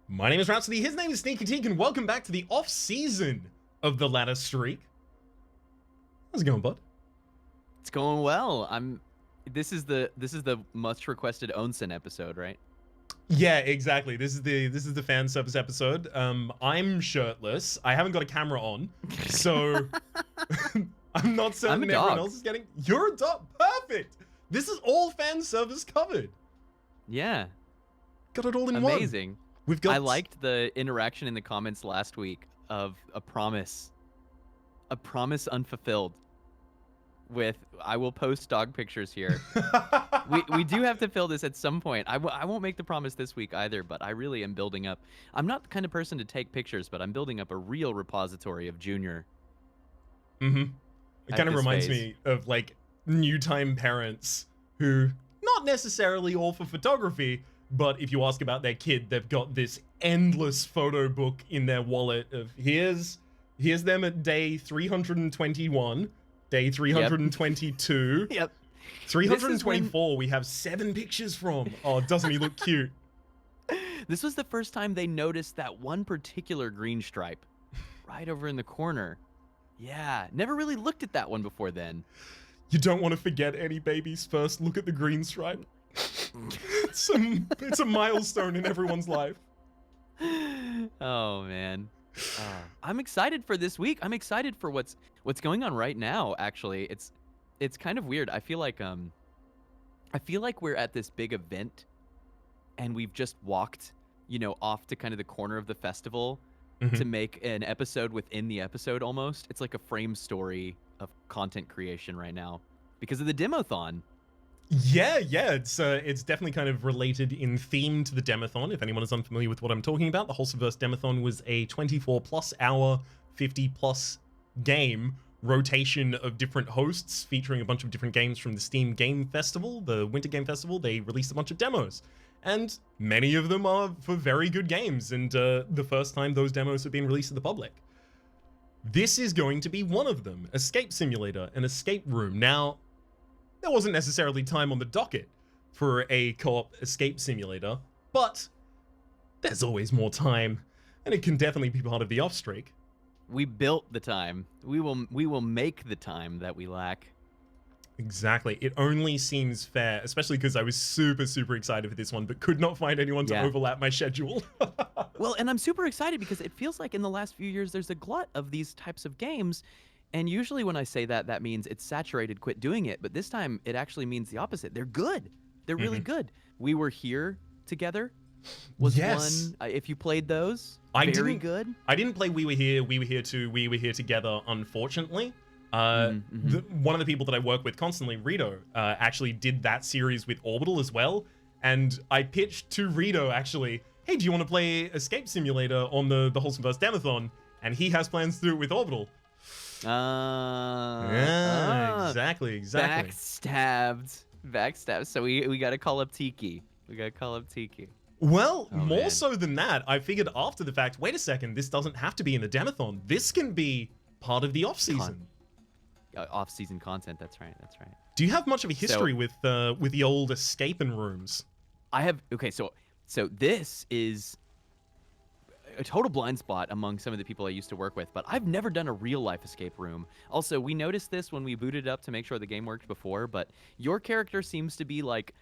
My name is Rhapsody, his name is sneakyteak, and welcome back to the off-season of the Ladder Streak. How's it going, bud? It's going well. This is the much requested Onsen episode, right? Yeah, exactly. This is the fan service episode. I'm shirtless. I haven't got a camera on, so I'm not certain everyone else is getting. You're a dog. Perfect. This is all fan service covered. Yeah. Got it all in one. Amazing. I liked the interaction in the comments last week of a promise unfulfilled. With I will post dog pictures here. we do have to fill this at some point. I won't make the promise this week either, but I really am building up. I'm not the kind of person to take pictures, but I'm building up a real repository of Junior. It kind of reminds me of like new time parents who not necessarily all for photography, but if you ask about their kid, they've got this endless photo book in their wallet of here's them at day 321. Day 322. Yep. 324, we have 7 pictures from. Oh, doesn't he look cute? This was the first time they noticed that one particular green stripe right over in the corner. Yeah, never really looked at that one before then. You don't want to forget any baby's first look at the green stripe. It's a milestone in everyone's life. Oh, man. I'm excited for this week. I'm excited for what's going on right now. Actually, it's kind of weird. I feel like we're at this big event, and we've just walked, off to kind of the corner of the festival to make an episode within the episode. Almost, it's like a frame story of content creation right now because of the Demothon. Yeah, it's definitely kind of related in theme to the Demothon. If anyone is unfamiliar with what I'm talking about, the Wholesomeverse Demothon was a 24+ hour, 50+ game rotation of different hosts featuring a bunch of different games from the Steam Game Festival, the Winter Game Festival. They released a bunch of demos, and many of them are for very good games, and the first time those demos have been released to the public. This is going to be one of them, Escape Simulator, an escape room. Now, there wasn't necessarily time on the docket for a co-op escape simulator, but there's always more time, and it can definitely be part of the off streak. We built the time. We will make the time that we lack. Exactly. It only seems fair, especially because I was super excited for this one, but could not find anyone to overlap my schedule. Well, and I'm super excited because it feels like in the last few years there's a glut of these types of games. And usually when I say that, that means it's saturated, quit doing it. But this time it actually means the opposite. They're good. They're really good. We Were Here together was one. If you played those, very good. I didn't play We Were Here, We Were Here 2, We Were Here Together, unfortunately. One of the people that I work with constantly, Rito, actually did that series with Orbital as well. And I pitched to Rito, actually, hey, do you want to play Escape Simulator on the Wholesomeverse Demothon? And he has plans to do it with Orbital. Exactly. Backstabbed. So we gotta call up Tiki. Well, more so than that, I figured after the fact, wait a second, this doesn't have to be in the Demothon. This can be part of the off-season. Off-season content, that's right. Do you have much of a history with the old escaping rooms? I have, okay, so this is a total blind spot among some of the people I used to work with, but I've never done a real-life escape room. Also, we noticed this when we booted it up to make sure the game worked before, but your character seems to be like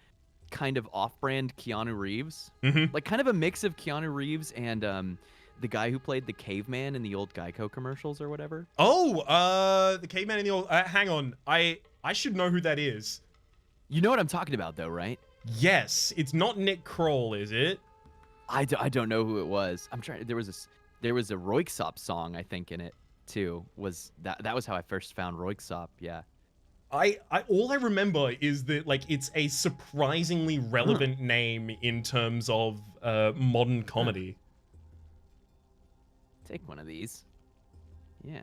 kind of off-brand Keanu Reeves. Like kind of a mix of Keanu Reeves and the guy who played the caveman in the old Geico commercials or whatever. Oh, the caveman in the old... hang on. I should know who that is. You know what I'm talking about, though, right? Yes. It's not Nick Kroll, is it? I don't know who it was. I'm trying. There was a Royksop song, I think, in it too. That was how I first found Royksop. Yeah. All I remember is that like it's a surprisingly relevant name in terms of modern comedy. Take one of these. Yeah.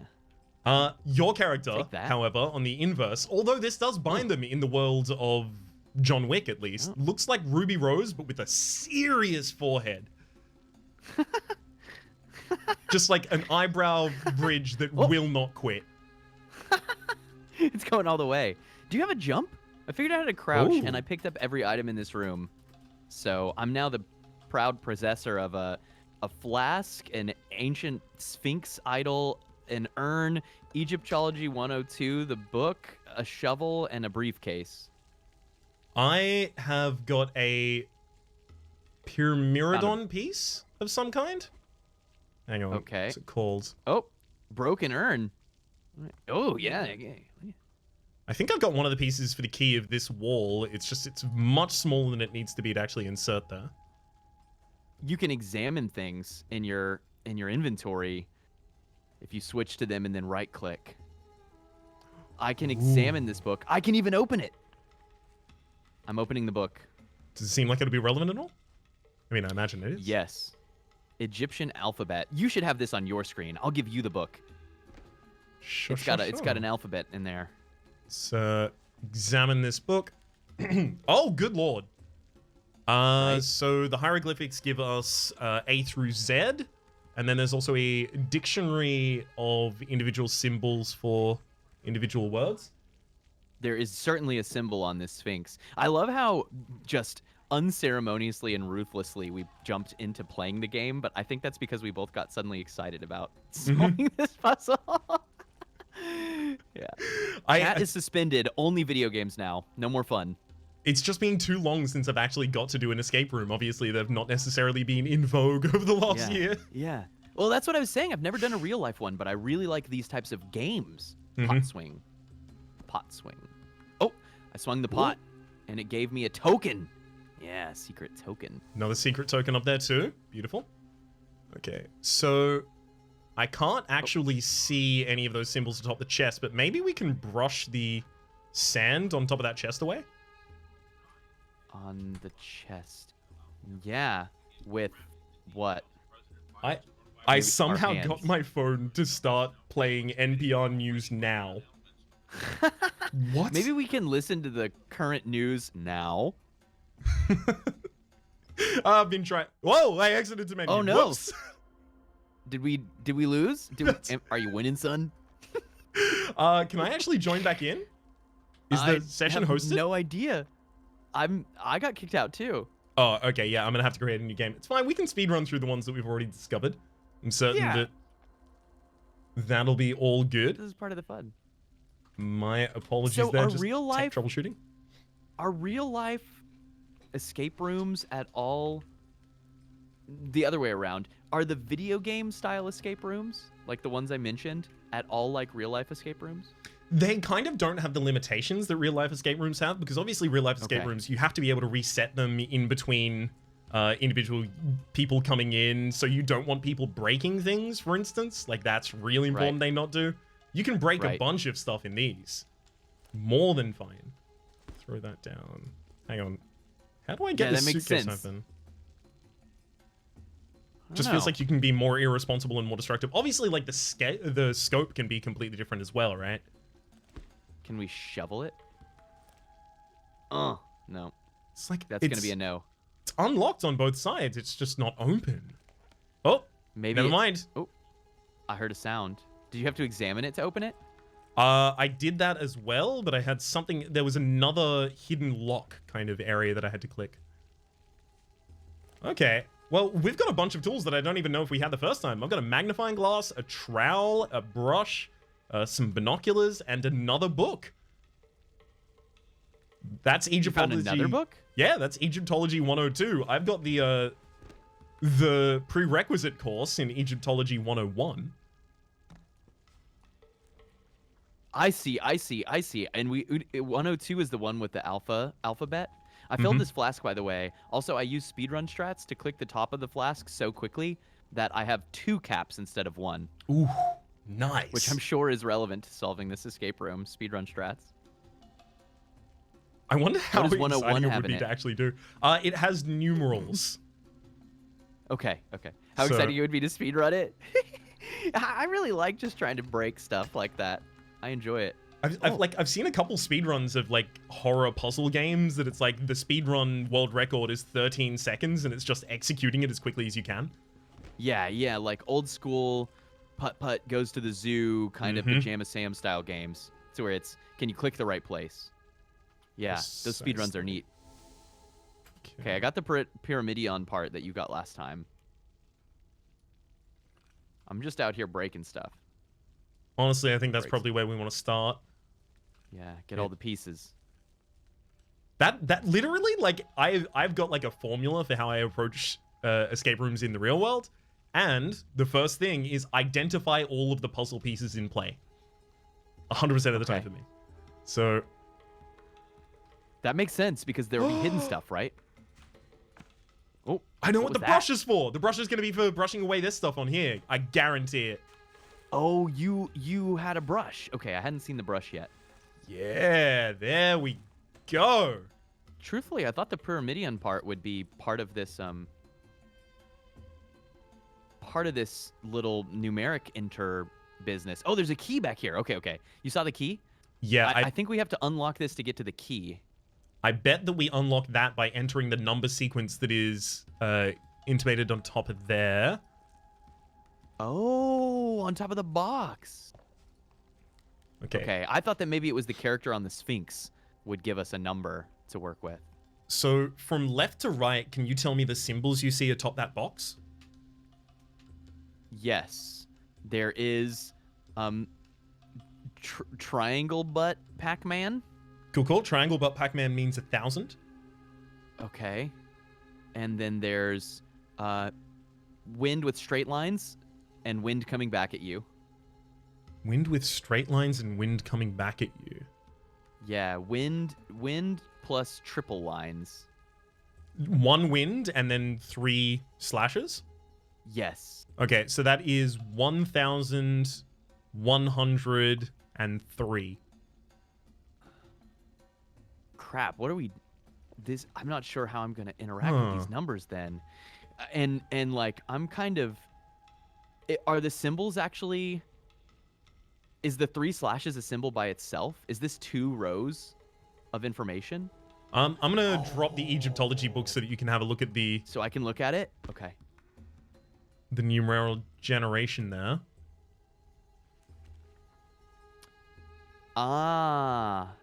Your character, however, on the inverse, although this does bind them in the world of John Wick at least, looks like Ruby Rose, but with a serious forehead. Just like an eyebrow bridge that will not quit. It's going all the way. Do you have a jump? I figured out how to crouch, and I picked up every item in this room. So I'm now the proud possessor of a a flask, an ancient Sphinx idol, an urn, Egyptology 102, the book, a shovel, and a briefcase. I have got a Pyramiddon piece of some kind. Hang on. Okay. What's it called? Oh, broken urn. Oh, yeah. I think I've got one of the pieces for the key of this wall. It's much smaller than it needs to be to actually insert there. You can examine things in your inventory if you switch to them and then right click. I can examine this book. I can even open it. I'm opening the book. Does it seem like it'll be relevant at all? I mean, I imagine it is. Yes. Egyptian alphabet. You should have this on your screen. I'll give you the book. Sure, It's got an alphabet in there. Let's examine this book. Oh, good lord. Right. So the hieroglyphics give us A through Z, and then there's also a dictionary of individual symbols for individual words. There is certainly a symbol on this Sphinx. I love how just unceremoniously and ruthlessly we jumped into playing the game, but I think that's because we both got suddenly excited about solving this puzzle. Yeah. Chat is suspended. Only video games now. No more fun. It's just been too long since I've actually got to do an escape room. Obviously, they've not necessarily been in vogue over the last year. Yeah. Well, that's what I was saying. I've never done a real life one, but I really like these types of games. Pot swing. Oh, I swung the pot, and it gave me a token. Yeah, secret token. Another secret token up there too. Beautiful. Okay, so I can't actually see any of those symbols atop the chest, but maybe we can brush the sand on top of that chest away? On the chest. Yeah, with what? I somehow got my phone to start playing NPR News Now. What? Maybe we can listen to the current news now. I've been trying. Whoa! I exited to menu. Oh no! Whoops. Did we lose? Are you winning, son? Can I actually join back in? Is the session hosted? No idea. I got kicked out too. Oh, okay. Yeah, I'm gonna have to create a new game. It's fine. We can speedrun through the ones that we've already discovered. I'm certain that that'll be all good. This is part of the fun. My apologies so there. Are just real life troubleshooting? Are real life escape rooms at all the other way around? Are the video game style escape rooms, like the ones I mentioned, at all like real life escape rooms? They kind of don't have the limitations that real life escape rooms have, because obviously real life escape rooms, you have to be able to reset them in between individual people coming in, so you don't want people breaking things, for instance. Like, that's really important they not do. You can break a bunch of stuff in these. More than fine. Throw that down. Hang on. How do I get this suitcase open? Just feels like you can be more irresponsible and more destructive. Obviously, like, the scope can be completely different as well, right? Can we shovel it? No. It's like that's gonna be a no. It's unlocked on both sides. It's just not open. Oh, maybe. Never mind. Oh, I heard a sound. Did you have to examine it to open it? I did that as well, but I had something. There was another hidden lock kind of area that I had to click. Okay. Well, we've got a bunch of tools that I don't even know if we had the first time. I've got a magnifying glass, a trowel, a brush, some binoculars, and another book. That's Egyptology. You found another book? Yeah, that's Egyptology 102. I've got the prerequisite course in Egyptology 101. I see. And 102 is the one with the alphabet. I filled this flask, by the way. Also, I use speedrun strats to click the top of the flask so quickly that I have 2 caps instead of 1. Ooh, nice. Which I'm sure is relevant to solving this escape room. Speedrun strats. I wonder how exciting it would be to actually do. It has numerals. Okay. How exciting it would be to speedrun it. I really like just trying to break stuff like that. I enjoy it. I've seen a couple speedruns of like horror puzzle games that it's like the speedrun world record is 13 seconds and it's just executing it as quickly as you can. Yeah, like old school putt goes to the zoo kind of Pajama Sam style games. It's where it's, can you click the right place? Yeah, those speedruns are neat. Okay, I got the Pyramidion part that you got last time. I'm just out here breaking stuff. Honestly, I think that's probably where we want to start. Yeah, get all the pieces. That literally, like, I've got like a formula for how I approach escape rooms in the real world, and the first thing is identify all of the puzzle pieces in play. 100% of the time for me. So that makes sense because there will be hidden stuff, right? Oh, I know what the brush is for. The brush is going to be for brushing away this stuff on here. I guarantee it. Oh, you had a brush. Okay, I hadn't seen the brush yet. Yeah, there we go. Truthfully, I thought the pyramidion part would be part of this little numeric enter business. Oh, there's a key back here. Okay. You saw the key? Yeah, I think we have to unlock this to get to the key. I bet that we unlock that by entering the number sequence that is intimated on top of there. Oh, on top of the box. Okay, I thought that maybe it was the character on the Sphinx would give us a number to work with. So from left to right, can you tell me the symbols you see atop that box? Yes. There is triangle butt Pac-Man. Cool. Triangle butt Pac-Man means 1,000. Okay. And then there's wind with straight lines and wind coming back at you. Wind with straight lines and wind coming back at you. Yeah, wind plus triple lines. 1 wind and then 3 slashes? Yes. Okay, so that is 1,103. Crap, what are we... I'm not sure how I'm going to interact with these numbers then. And like, I'm kind of... Are the symbols actually... Is the 3 slashes a symbol by itself? Is this 2 rows of information? I'm going to drop the Egyptology book so that you can have a look at the... So I can look at it? Okay. The numeral generation there. Ah,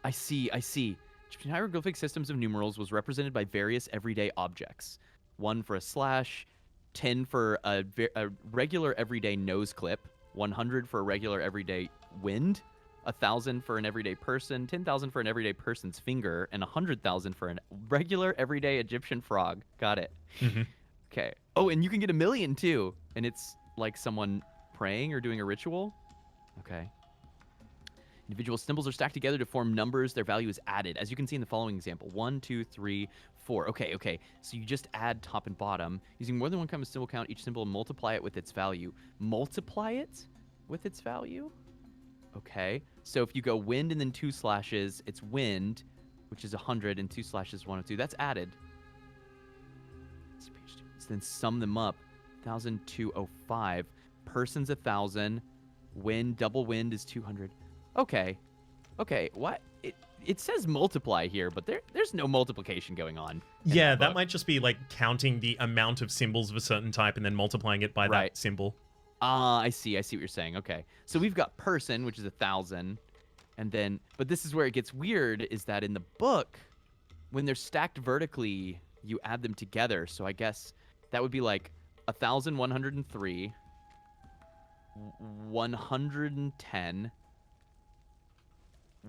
I see. Hieroglyphic systems of numerals was represented by various everyday objects. 1 for a slash, 10 for a regular everyday nose clip, 100 for a regular everyday wind, 1,000 for an everyday person, 10,000 for an everyday person's finger, and 100,000 for a regular everyday Egyptian frog. Got it. Mm-hmm. Okay. Oh, and you can get 1,000,000 too, and it's like someone praying or doing a ritual. Okay. Individual symbols are stacked together to form numbers. Their value is added. As you can see in the following example, 1, 2, 3, 4. Okay. So you just add top and bottom. Using more than one kind of symbol count each symbol and multiply it with its value. Multiply it with its value? Okay. So if you go wind and then 2 slashes, it's wind, which is 100, and 2 slashes 102. That's added. So then sum them up. 1,205. Person's 1,000. Wind, double wind is 200. Okay. What? It says multiply here, but there's no multiplication going on. Yeah, that might just be like counting the amount of symbols of a certain type and then multiplying it by that symbol. Ah, I see what you're saying. Okay. So we've got person, which is 1,000. And then, but this is where it gets weird, is that in the book, when they're stacked vertically, you add them together. So I guess that would be like 1,103, 110.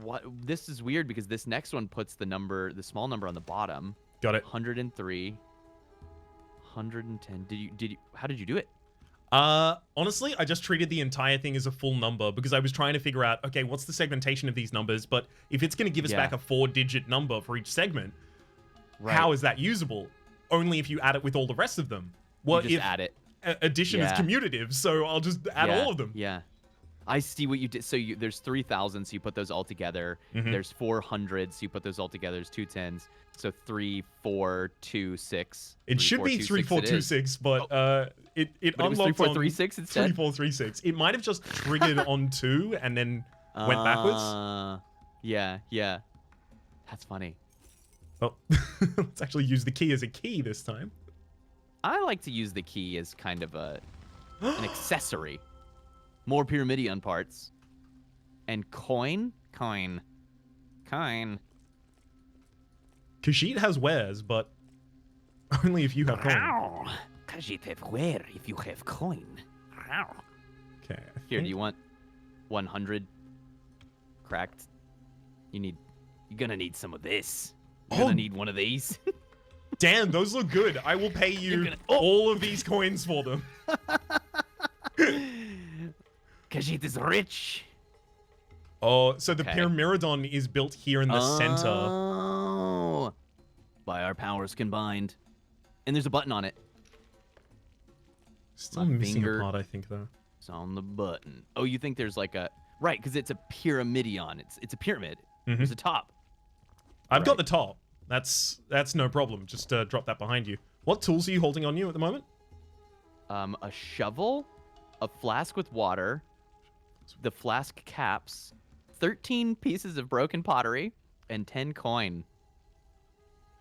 What? This is weird because this next one puts the small number on the bottom. Got it. 103, 110. How did you do it? Honestly, I just treated the entire thing as a full number because I was trying to figure out, okay, what's the segmentation of these numbers? But if it's going to give us back a 4-digit number for each segment, how is that usable? Only if you add it with all the rest of them. Well, you just add it. Addition is commutative, so I'll just add all of them. Yeah. I see what you did. So there's 3,000, so you put those all together. Mm-hmm. There's 400, so you put those all together. There's 2 10s. So 3, 4, 2, 6. It should be 3, 4, 2, 6, but it was 3, 4, 3, 6 instead. 3, 4, 3, 6. It might have just triggered on 2 and then went backwards. Yeah. That's funny. Well, let's actually use the key as a key this time. I like to use the key as kind of an accessory. More pyramidion parts. And coin. Khajiit has wares, but only if you have coin. Khajiit have ware if you have coin. Okay. Here, do you want 100 cracked? You're gonna need some of this. You're gonna need one of these. Damn, those look good. I will pay you all of these coins for them. Khajiit is rich. Oh, so the Pyramiddon is built here in the center. Oh. By our powers combined. And there's a button on it. Still missing a part, I think, though. It's on the button. Oh, you think there's like a... Right, because it's a pyramidion. It's a pyramid. There's a top. I've got the top. That's no problem. Just drop that behind you. What tools are you holding on you at the moment? A shovel, a flask with water, the flask caps, 13 pieces of broken pottery, and 10 coin.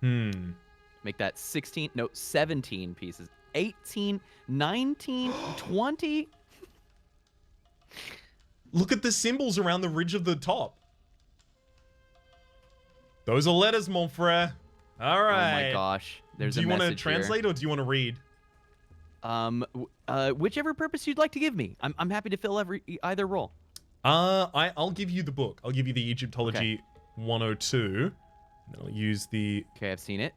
Make that 17 pieces. 18, 19, 20. Look at the symbols around the ridge of the top. Those are letters, mon frere. All right. Oh my gosh. There's a message. Do you want to translate or do you want to read? Whichever purpose you'd like to give me. I'm happy to fill either role. I'll give you the book. I'll give you the Egyptology 102. And I'll use the I've seen it.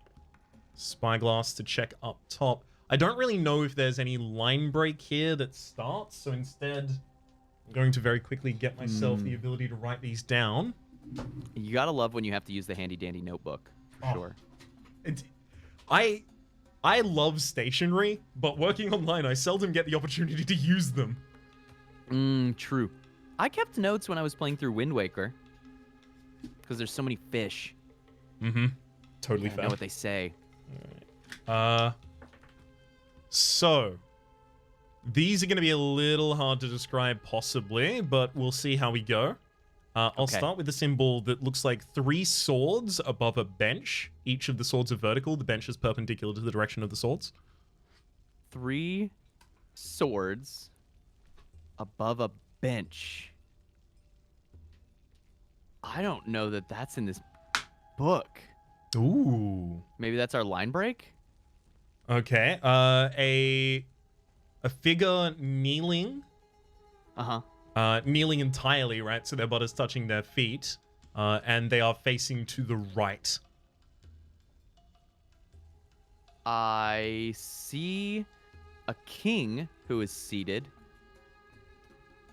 spyglass to check up top. I don't really know if there's any line break here that starts, so instead I'm going to very quickly get myself the ability to write these down. You gotta love when you have to use the handy dandy notebook, for sure. I love stationery, but working online, I seldom get the opportunity to use them. True. I kept notes when I was playing through Wind Waker, because there's so many fish. Totally I fair. know what they say. So, these are going to be a little hard to describe possibly, but we'll see how we go. I'll start with the symbol that looks like 3 swords above a bench. Each of the swords are vertical. The bench is perpendicular to the direction of the swords. 3 swords above a bench. I don't know that that's in this book. Ooh. Maybe that's our line break? Okay. A figure kneeling. Kneeling entirely, right? So their butt is touching their feet. And they are facing to the right. I see a king who is seated.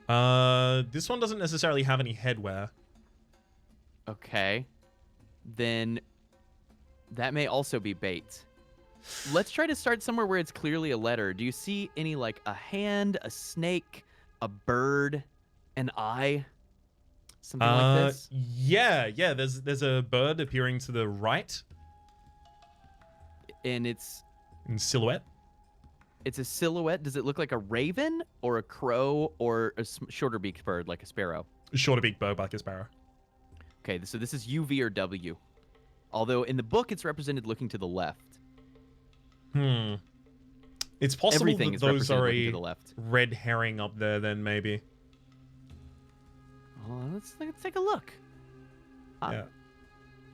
This one doesn't necessarily have any headwear. Okay. Then that may also be bait. Let's try to start somewhere where it's clearly a letter. Do you see any, like, a hand, a snake, a bird, an eye? Something like this? Yeah. There's a bird appearing to the right. And it's... in silhouette. It's a silhouette. Does it look like a raven or a crow or a shorter-beaked bird like a sparrow? Shorter-beaked bird like a sparrow. Okay, so this is U, V, or W. Although in the book, it's represented looking to the left. It's possible Everything that is those are represented looking a to the left. red herring up there then, maybe. Let's take a look. Yeah.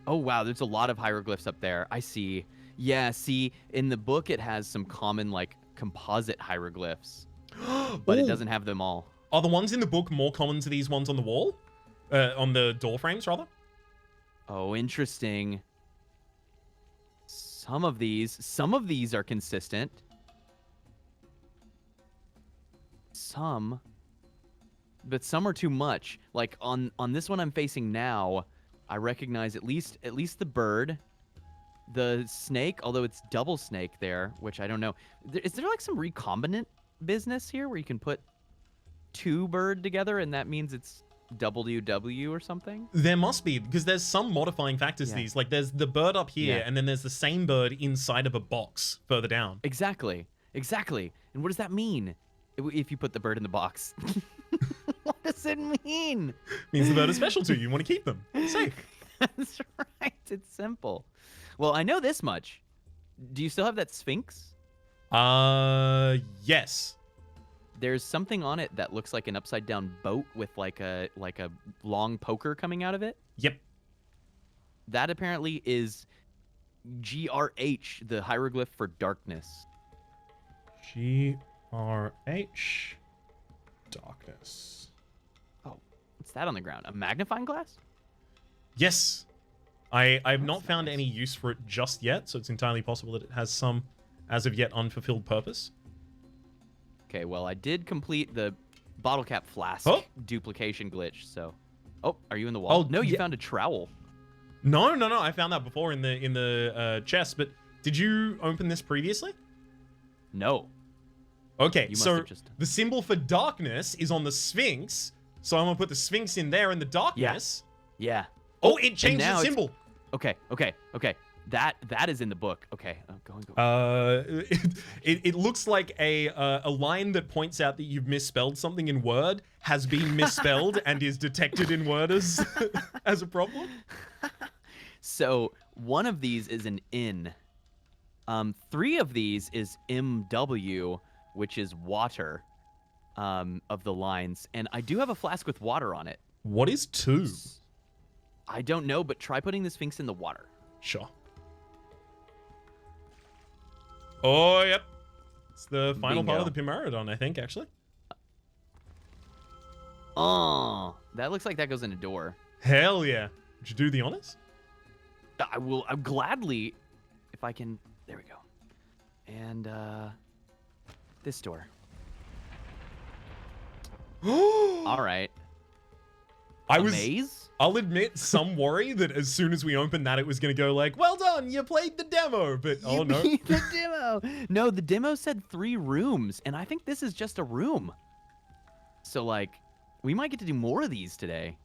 Oh, wow, there's a lot of hieroglyphs up there. I see. Yeah, see, in the book, it has some common, like, composite hieroglyphs. But it doesn't have them all. Are the ones in the book more common to these ones on the wall? On the door frames, rather? Oh, interesting. Some of these are consistent. But some are too much. Like on this one I'm facing now, I recognize at least the bird, the snake, although it's double snake there, which I don't know. Is there like some recombinant business here where you can put 2 bird together and that means it's WW or something? There must be, because there's some modifying factors to these. Like there's the bird up here, and then there's the same bird inside of a box further down. Exactly. And what does that mean if you put the bird in the box? What does it mean? Means the bird is special to you. You want to keep them. Safe. That's right. It's simple. Well, I know this much. Do you still have that Sphinx? Yes. There's something on it that looks like an upside down boat with like a long poker coming out of it. Yep. That apparently is GRH, the hieroglyph for darkness. GRH. darkness. Oh, what's that on the ground? A magnifying glass? Yes. I've That's not found nice. any use for it just yet, so it's entirely possible that it has some as of yet unfulfilled purpose. Okay, well, I did complete the bottle cap flask Oh. duplication glitch, so... Oh, are you in the wall? Oh, No, you yeah. found a trowel. No, I found that before in the chest, but did you open this previously? No. Okay, You must so have just... the symbol for darkness is on the Sphinx, so I'm gonna put the Sphinx in there in the darkness. Yeah. Oh, it changed now the it's- symbol. Okay. That is in the book. Okay, go. It looks like a line that points out that you've misspelled something in Word has been misspelled and is detected in Word as as a problem. So, one of these is an in. 3 of these is MW, which is water, of the lines. And I do have a flask with water on it. What is 2? I don't know, but try putting the Sphinx in the water. Sure. Oh, yep. It's the final part of the Pimaridon, I think, actually. Oh, that looks like that goes in a door. Hell yeah. Would you do the honors? I'm gladly, if I can. There we go. And this door. All right. Maze? I'll admit some worry that as soon as we opened that, it was going to go like, well done, you played the demo, but oh no. The demo. No, the demo said 3 rooms, and I think this is just a room. So, like, we might get to do more of these today.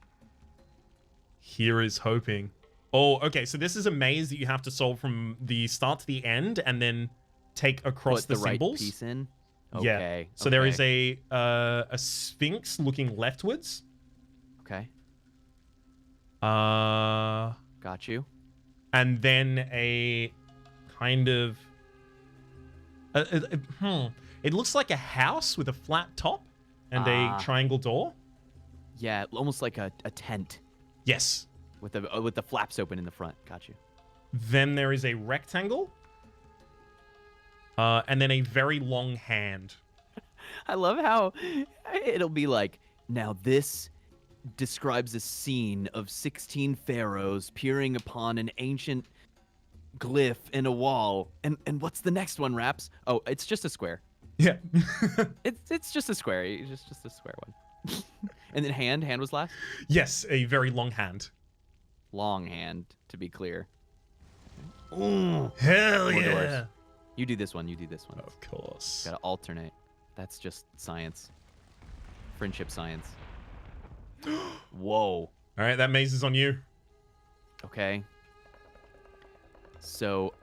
Here is hoping. Oh, okay, so this is a maze that you have to solve from the start to the end and then take across Put the right symbols. piece in? Yeah. Okay. So there is a sphinx looking leftwards. Okay. Got you. And then a kind of... It looks like a house with a flat top and a triangle door. Yeah, almost like a tent. Yes. With the flaps open in the front. Got you. Then there is a rectangle. And then a very long hand. I love how it'll be like, now this describes a scene of 16 pharaohs peering upon an ancient glyph in a wall. And what's the next one, Raps? Oh, it's just a square. Yeah. it's just a square. Just a square one. And then hand was last? Yes, a very long hand. Long hand, to be clear. Ooh, hell More yeah. doors. You do this one. Of course. Gotta alternate. That's just science. Friendship science. Whoa. All right, that maze is on you. Okay. So,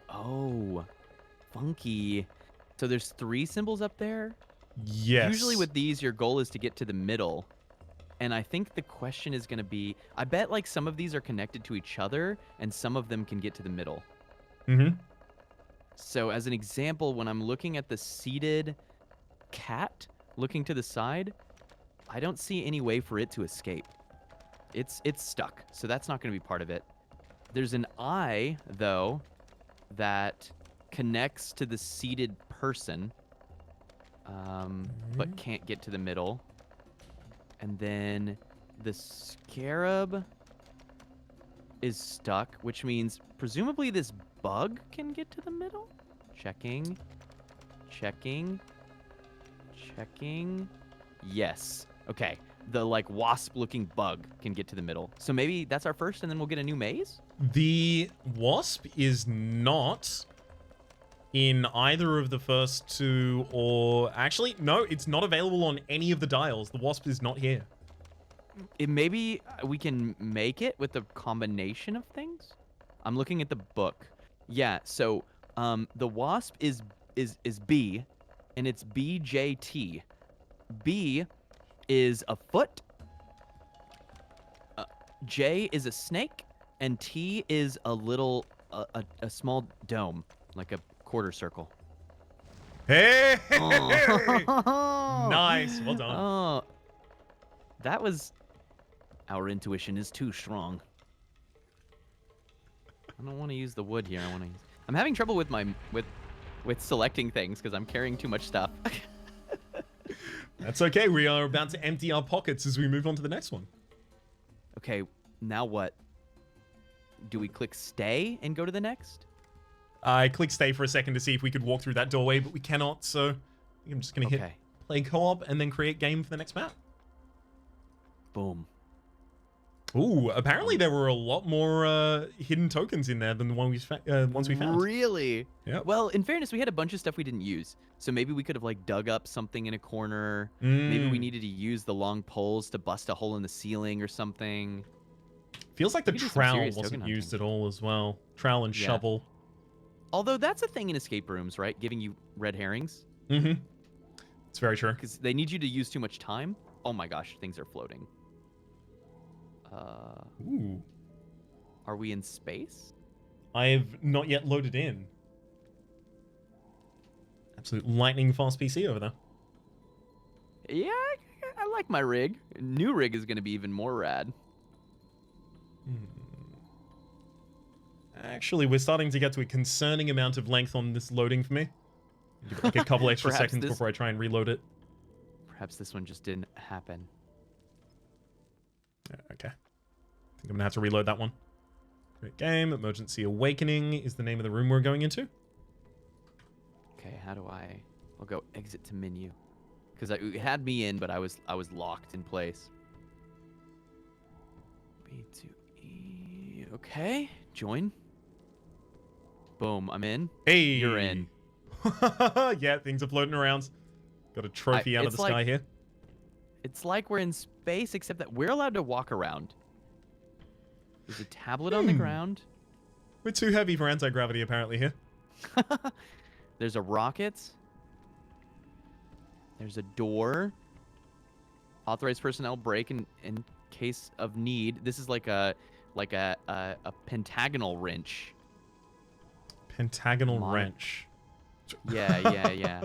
oh, funky. So there's 3 symbols up there? Yes. Usually with these, your goal is to get to the middle. And I think the question is going to be, I bet like some of these are connected to each other and some of them can get to the middle. Mm-hmm. So as an example, when I'm looking at the seated cat looking to the side, I don't see any way for it to escape. It's stuck, so that's not going to be part of it. There's an eye, though, that connects to the seated person, but can't get to the middle. And then the scarab is stuck, which means presumably this bug can get to the middle? Checking. Yes. Okay. The like wasp-looking bug can get to the middle. So maybe that's our first, and then we'll get a new maze? The wasp is not in either of the first 2, or actually, no, it's not available on any of the dials. The wasp is not here. Maybe we can make it with a combination of things? I'm looking at the book. Yeah, so the wasp is B, and it's BJT. B is a foot, J is a snake, and T is a little, a small dome, like a quarter circle. Hey! Oh. Nice, well done. Oh, that was... Our intuition is too strong. I don't want to use the wood here. I'm having trouble with my with selecting things because I'm carrying too much stuff. That's okay. We are about to empty our pockets as we move on to the next one. Okay, now what? Do we click stay and go to the next? I clicked stay for a second to see if we could walk through that doorway, but we cannot, so I think I'm just going to hit play co-op and then create game for the next map. Boom. Ooh, apparently there were a lot more hidden tokens in there than the one ones we found. Really? Yeah. Well, in fairness, we had a bunch of stuff we didn't use. So maybe we could have like dug up something in a corner. Maybe we needed to use the long poles to bust a hole in the ceiling or something. Feels like the trowel wasn't used at all as well. Trowel and shovel. Although that's a thing in escape rooms, right? Giving you red herrings. Mm-hmm. It's very true. Because they need you to use too much time. Oh my gosh, things are floating. Ooh. Are we in space? I have not yet loaded in. Absolute lightning fast PC over there. Yeah, I like my rig. New rig is going to be even more rad. Actually, we're starting to get to a concerning amount of length on this loading for me. Give it like a couple extra seconds before I try and reload it. Perhaps this one just didn't happen. Okay. I think I'm gonna have to reload that one. Great game. Emergency Awakening is the name of the room we're going into. Okay, how do I... I'll go exit to menu. Because it had me in, but I was locked in place. B2E... Okay, join. Boom, I'm in. Hey! You're in. Yeah, things are floating around. Got a trophy out of the sky here. It's like we're in space, except that we're allowed to walk around. There's a tablet on the ground. We're too heavy for anti-gravity, apparently, here. There's a rocket. There's a door. Authorized personnel break in case of need. This is like a pentagonal wrench. Pentagonal wrench. Yeah.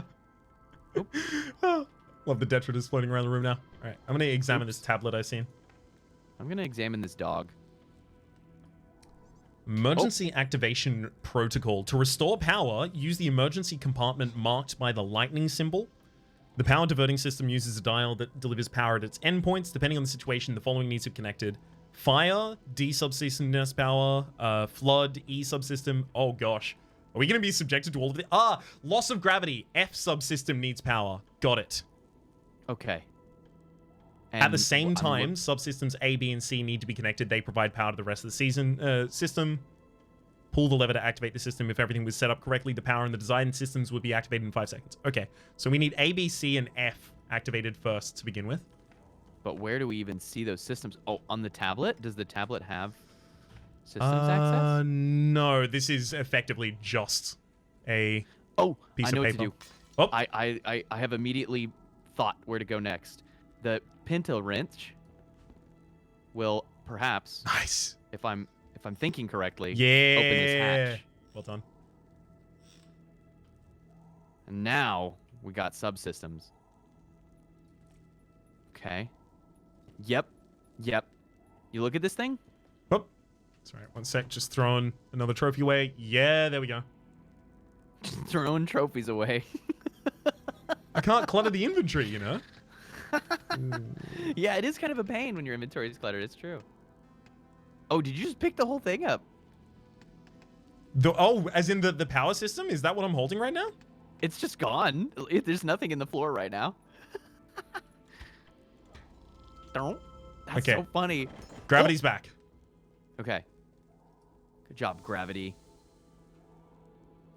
Oh, love the detritus floating around the room now. All right, I'm gonna examine this tablet I've seen. I'm gonna examine this dog. Emergency activation protocol. To restore power, use the emergency compartment marked by the lightning symbol. The power diverting system uses a dial that delivers power at its endpoints. Depending on the situation, the following needs to be connected. Fire, D subsystem nest power, flood, E subsystem. Oh gosh. Are we going to be subjected to all of it? Loss of gravity. F subsystem needs power. Got it. Okay. At the same time, subsystems A, B, and C need to be connected. They provide power to the rest of the system. Pull the lever to activate the system. If everything was set up correctly, the power in the designed systems would be activated in 5 seconds. Okay, so we need A, B, C, and F activated first to begin with. But where do we even see those systems? Oh, on the tablet? Does the tablet have systems access? No, this is effectively just a piece of paper. What to do. Oh. I have immediately thought where to go next. The Pinto wrench will perhaps, nice, if I'm thinking correctly, open this hatch. Well done. And now we got subsystems. Okay. Yep. You look at this thing? Oh, sorry, 1 sec. Just throwing another trophy away. Yeah, there we go. Just throwing trophies away. I can't clutter the inventory, you know? Yeah, it is kind of a pain when your inventory is cluttered. It's true. Oh, did you just pick the whole thing up? As in the power system? Is that what I'm holding right now? It's just gone. There's nothing in the floor right now. That's so funny. Gravity's back. Okay. Good job, Gravity.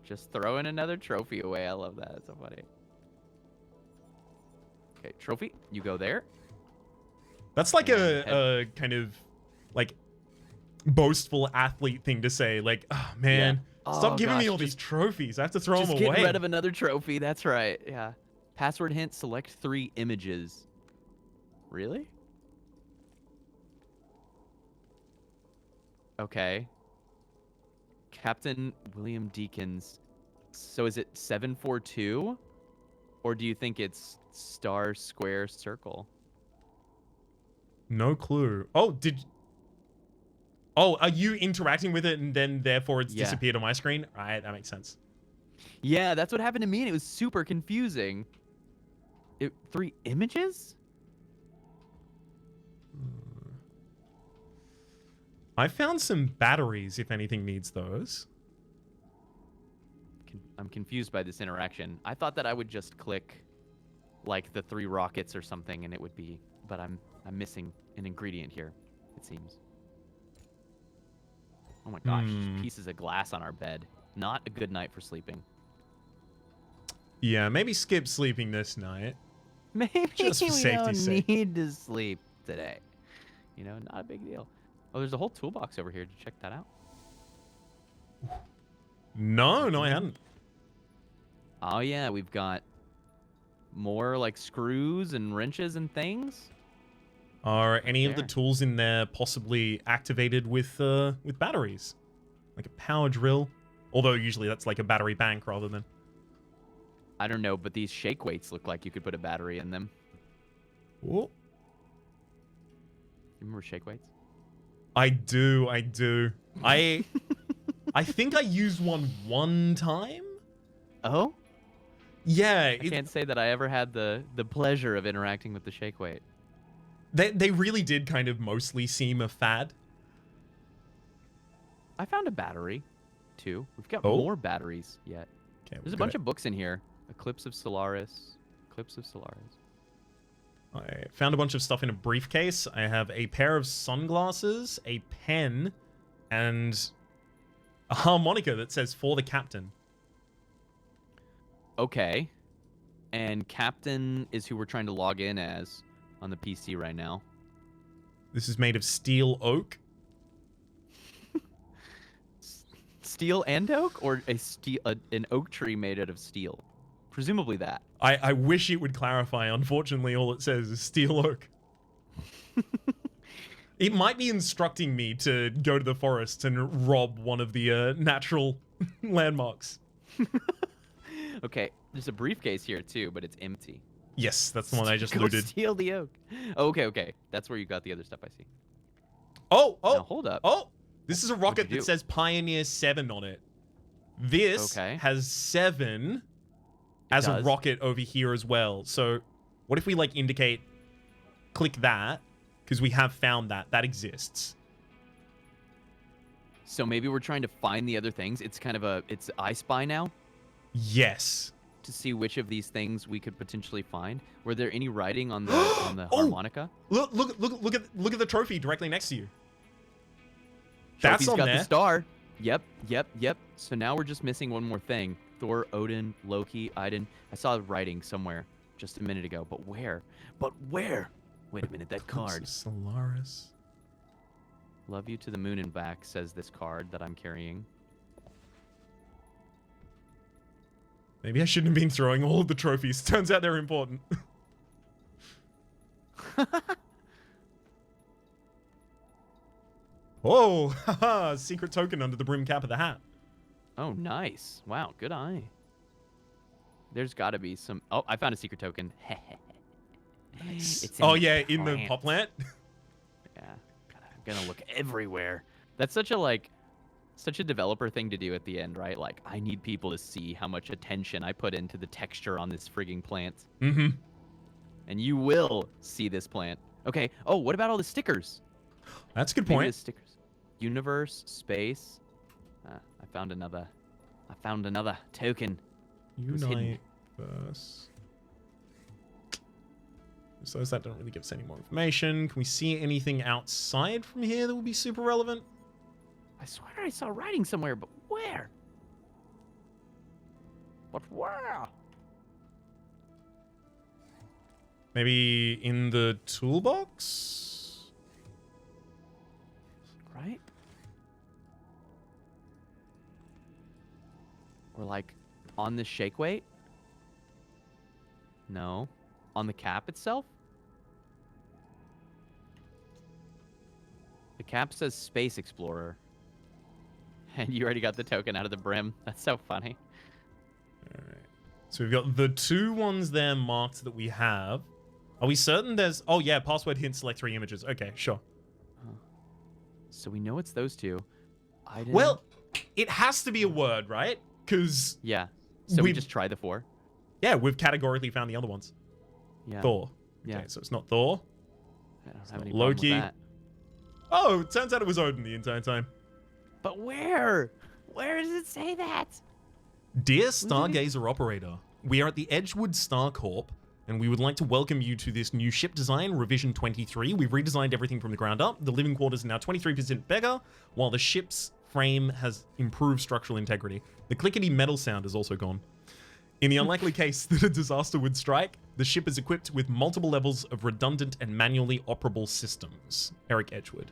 Just throwing another trophy away. I love that. That's so funny. Okay, trophy. You go there. That's like a kind of like boastful athlete thing to say. Like, oh man, stop giving me all these trophies. I have to throw them away. Just get rid of another trophy. That's right. Yeah. Password hint, select 3 images. Really? Okay. Captain William Deakins. So is it 742? Or do you think it's star, square, circle? No clue. Oh, are you interacting with it and then therefore it's disappeared on my screen? Right, that makes sense. Yeah, that's what happened to me and it was super confusing. 3 images? I found some batteries if anything needs those. I'm confused by this interaction. I thought that I would just click like the 3 rockets or something and it would be, but I'm missing an ingredient here, it seems. Oh my gosh, pieces of glass on our bed. Not a good night for sleeping. Yeah, maybe skip sleeping this night. Maybe Just for we safety's don't sake. need to sleep today. You know, not a big deal. Oh, there's a whole toolbox over here. Did you check that out? No, I hadn't. Oh yeah, we've got more like screws and wrenches and things. Are any of the tools in there possibly activated with batteries? Like a power drill? Although usually that's like a battery bank rather than... I don't know, but these shake weights look like you could put a battery in them. Whoa. You remember shake weights? I do. I think I used one time. Oh? Yeah. I can't say that I ever had the pleasure of interacting with the shake weight. They really did kind of mostly seem a fad. I found a battery, too. We've got more batteries yet. Okay, there's a bunch of books in here. Eclipse of Solaris. I found a bunch of stuff in a briefcase. I have a pair of sunglasses, a pen, and a harmonica that says "For the Captain." Okay. And Captain is who we're trying to log in as on the PC right now. This is made of steel oak. Steel and oak, or an oak tree made out of steel? Presumably that. I wish it would clarify. Unfortunately, all it says is steel oak. It might be instructing me to go to the forest and rob one of the natural landmarks. Okay, there's a briefcase here too, but it's empty. Yes, that's the one I just Go looted. Steal the oak. Oh, okay. That's where you got the other stuff, I see. Oh! Now, hold up. Oh! This is a rocket that says Pioneer 7 on it. This has 7 as a rocket over here as well. So what if we like indicate, click that, because we have found that. That exists. So maybe we're trying to find the other things. It's kind of it's I Spy now? Yes. To see which of these things we could potentially find. Were there any writing on the harmonica? Look at the trophy directly next to you. Trophy's That's on got there. The star. Yep. So now we're just missing one more thing. Thor, Odin, Loki, Idun. I saw writing somewhere just a minute ago, but where? Wait a minute, that card. Solaris. Love you to the moon and back, says this card that I'm carrying. Maybe I shouldn't have been throwing all of the trophies. Turns out they're important. Oh, haha, secret token under the brim cap of the hat. Oh, nice. Wow, good eye. There's got to be some... Oh, I found a secret token. Nice. It's in in the pot plant? Yeah. God, I'm going to look everywhere. That's such a developer thing to do at the end, right? Like, I need people to see how much attention I put into the texture on this frigging plant. Mm-hmm. And you will see this plant. Okay. Oh, what about all the stickers? That's a good Maybe point. the stickers. Universe, space. I found another token. Unite verse. So that don't really give us any more information. Can we see anything outside from here that would be super relevant? I swear I saw writing somewhere, but where? Maybe in the toolbox? Right? Or like on the shake weight? No. On the cap itself? The cap says Space Explorer. And you already got the token out of the brim. That's so funny. Alright. So we've got the 2 ones there marked that we have. Are we certain there's... Oh yeah, password hint, select 3 images. Okay, sure. So we know it's those 2. Well, it has to be a word, right? Because... Yeah. So we just try the 4? Yeah, we've categorically found the other ones. Yeah. Thor. Yeah. Okay, so it's not Thor. I don't It's have not any problem with Loki. that. Oh, it turns out it was Odin the entire time. But where? Where does it say that? Dear Stargazer Operator, we are at the Edgewood Star Corp, and we would like to welcome you to this new ship design, Revision 23. We've redesigned everything from the ground up. The living quarters are now 23% bigger, while the ship's frame has improved structural integrity. The clickety metal sound is also gone. In the unlikely case that a disaster would strike, the ship is equipped with multiple levels of redundant and manually operable systems. Eric Edgewood.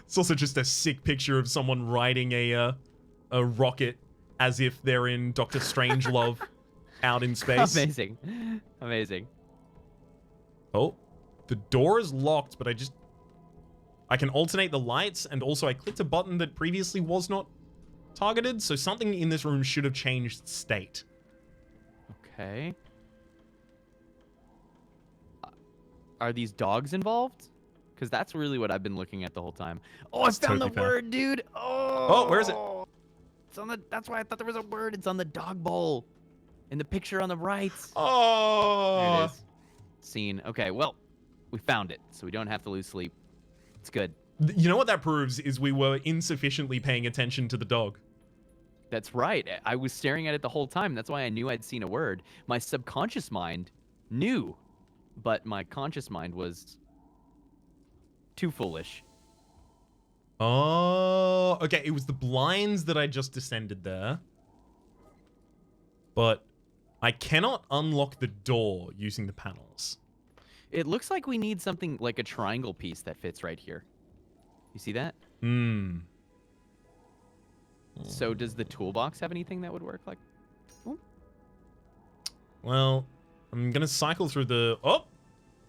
It's also just a sick picture of someone riding a rocket as if they're in Doctor Strangelove out in space. Amazing. Amazing. Oh, the door is locked, but I can alternate the lights, and also I clicked a button that previously was not targeted, so something in this room should have changed state. Okay. Are these dogs involved? Because that's really what I've been looking at the whole time. Oh, That's I found totally the fair. word, dude. Oh, where is it? It's on the. That's why I thought there was a word. It's on the dog bowl, in the picture on the right. Oh, There it is. Scene. Okay, well, we found it, so we don't have to lose sleep. It's good. You know what that proves is we were insufficiently paying attention to the dog. That's right. I was staring at it the whole time. That's why I knew I'd seen a word. My subconscious mind knew, but my conscious mind was too foolish. Oh, okay. It was the blinds that I just descended there. But I cannot unlock the door using the panels. It looks like we need something like a triangle piece that fits right here. You see that? Hmm. So does the toolbox have anything that would work like? Ooh. Well, I'm going to cycle through the... Oh!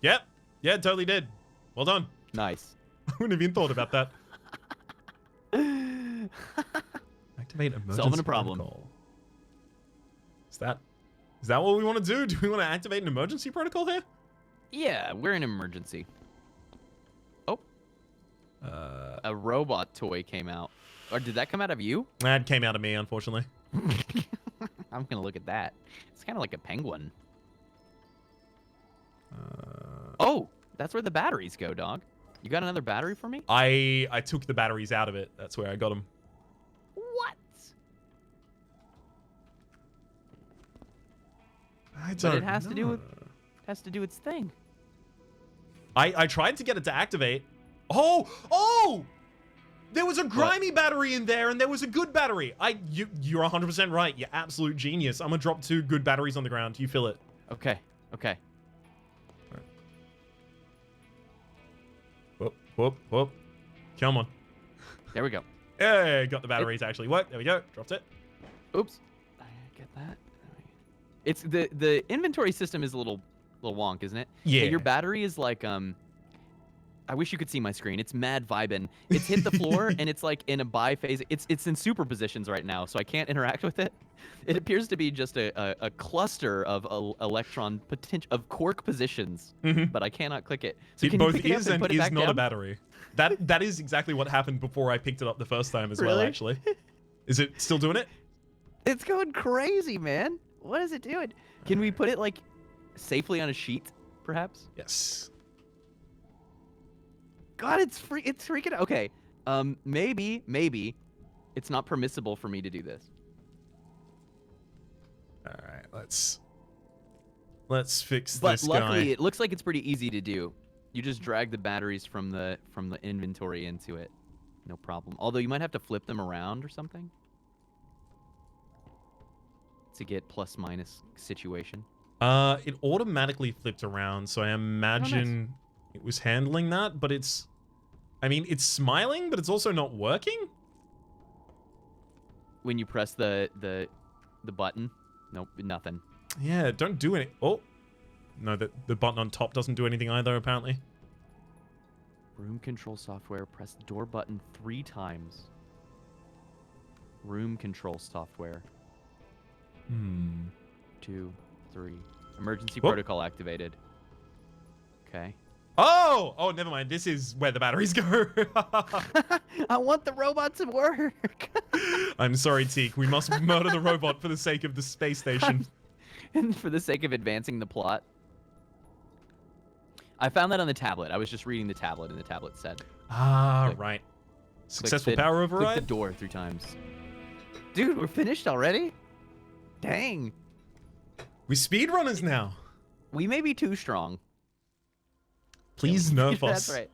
Yep. Yeah, it totally did. Well done. Nice. I wouldn't have even thought about that. Activate emergency Solving a problem. protocol. Is that what we want to do? Do we want to activate an emergency protocol here? Yeah, we're in emergency. Oh. A robot toy came out. Or did that come out of you? That came out of me, unfortunately. I'm gonna look at that. It's kind of like a penguin. Oh, that's where the batteries go, dog. You got another battery for me? I took the batteries out of it. That's where I got them. What? I don't But it has to do know. with has to do its thing. I tried to get it to activate. Oh! There was a grimy battery in there, and there was a good battery. You're 100% right. You're absolute genius. I'm gonna drop 2 good batteries on the ground. You feel it? Okay. Okay. Whoop, whoop, whoop. Come on. There we go. Hey, got the batteries actually work. There we go. Dropped it. Oops. I get that. It's the inventory system is a little wonk, isn't it? Yeah. But your battery is like I wish you could see my screen. It's mad vibin'. It's hit the floor and it's like in a biphase. It's in superpositions right now, so I can't interact with it. It appears to be just a cluster of electron of quark positions, but I cannot click it. So It can you both pick it up is and and put it is back not a down? battery. That is exactly what happened before I picked it up the first time as well, Really? actually. Is it still doing it? It's going crazy, man. What is it doing? Can we put it like safely on a sheet, perhaps? Yes. God, it's freaking. Okay, maybe it's not permissible for me to do this. All right, let's fix But this luckily, guy. it looks like it's pretty easy to do. You just drag the batteries from the inventory into it, no problem. Although you might have to flip them around or something to get plus minus situation. It automatically flipped around, so I imagine it was handling that, but it's smiling, but it's also not working. When you press the button, nope, nothing. Yeah, don't do any. Oh, no, the button on top doesn't do anything either, apparently. Room control software. Press the door button 3 times. Room control software. 2, 3. Emergency Whoop. protocol activated. Okay. Oh, never mind. This is where the batteries go. I want the robot to work. I'm sorry, Teak. We must murder the robot for the sake of the space station. And for the sake of advancing the plot, I found that on the tablet. I was just reading the tablet, and the tablet said, Ah, Click. right. click Successful the- power click the override? door 3 times. Dude, we're finished already? Dang. We speedrunners now. We may be too strong. Please nerf us. That's right.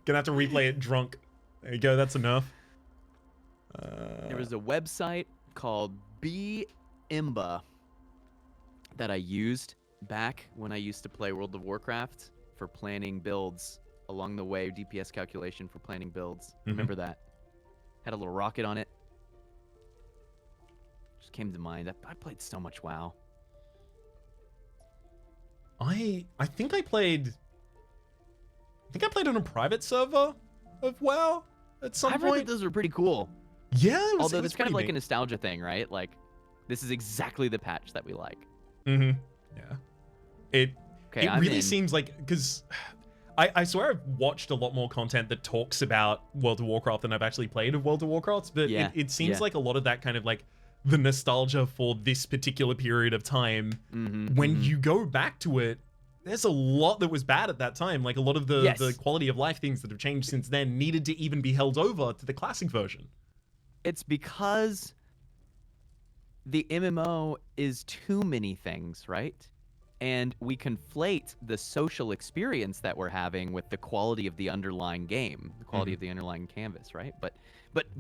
Gonna have to replay it drunk. There you go, that's a nerf. There was a website called Imba that I used back when I used to play World of Warcraft for planning builds along the way, DPS calculation for planning builds. Remember that? Had a little rocket on it. Just came to mind. I played so much WoW. I think I played on a private server of WoW at some I've heard point. that those are pretty cool. Yeah, it was, Although it was it's kind of pretty like a neat. nostalgia thing, right? Like, this is exactly the patch that we like. Yeah. It Okay, I'm really in. seems like, because I swear I've watched a lot more content that talks about World of Warcraft than I've actually played of World of Warcraft, but Yeah, it seems yeah. like a lot of that kind of like the nostalgia for this particular period of time, when you go back to it, there's a lot that was bad at that time. Like a lot of the Yes. quality of life things that have changed since then needed to even be held over to the classic version. It's because the MMO is too many things, right? And we conflate the social experience that we're having with the quality of the underlying game, the quality of the underlying canvas, right? But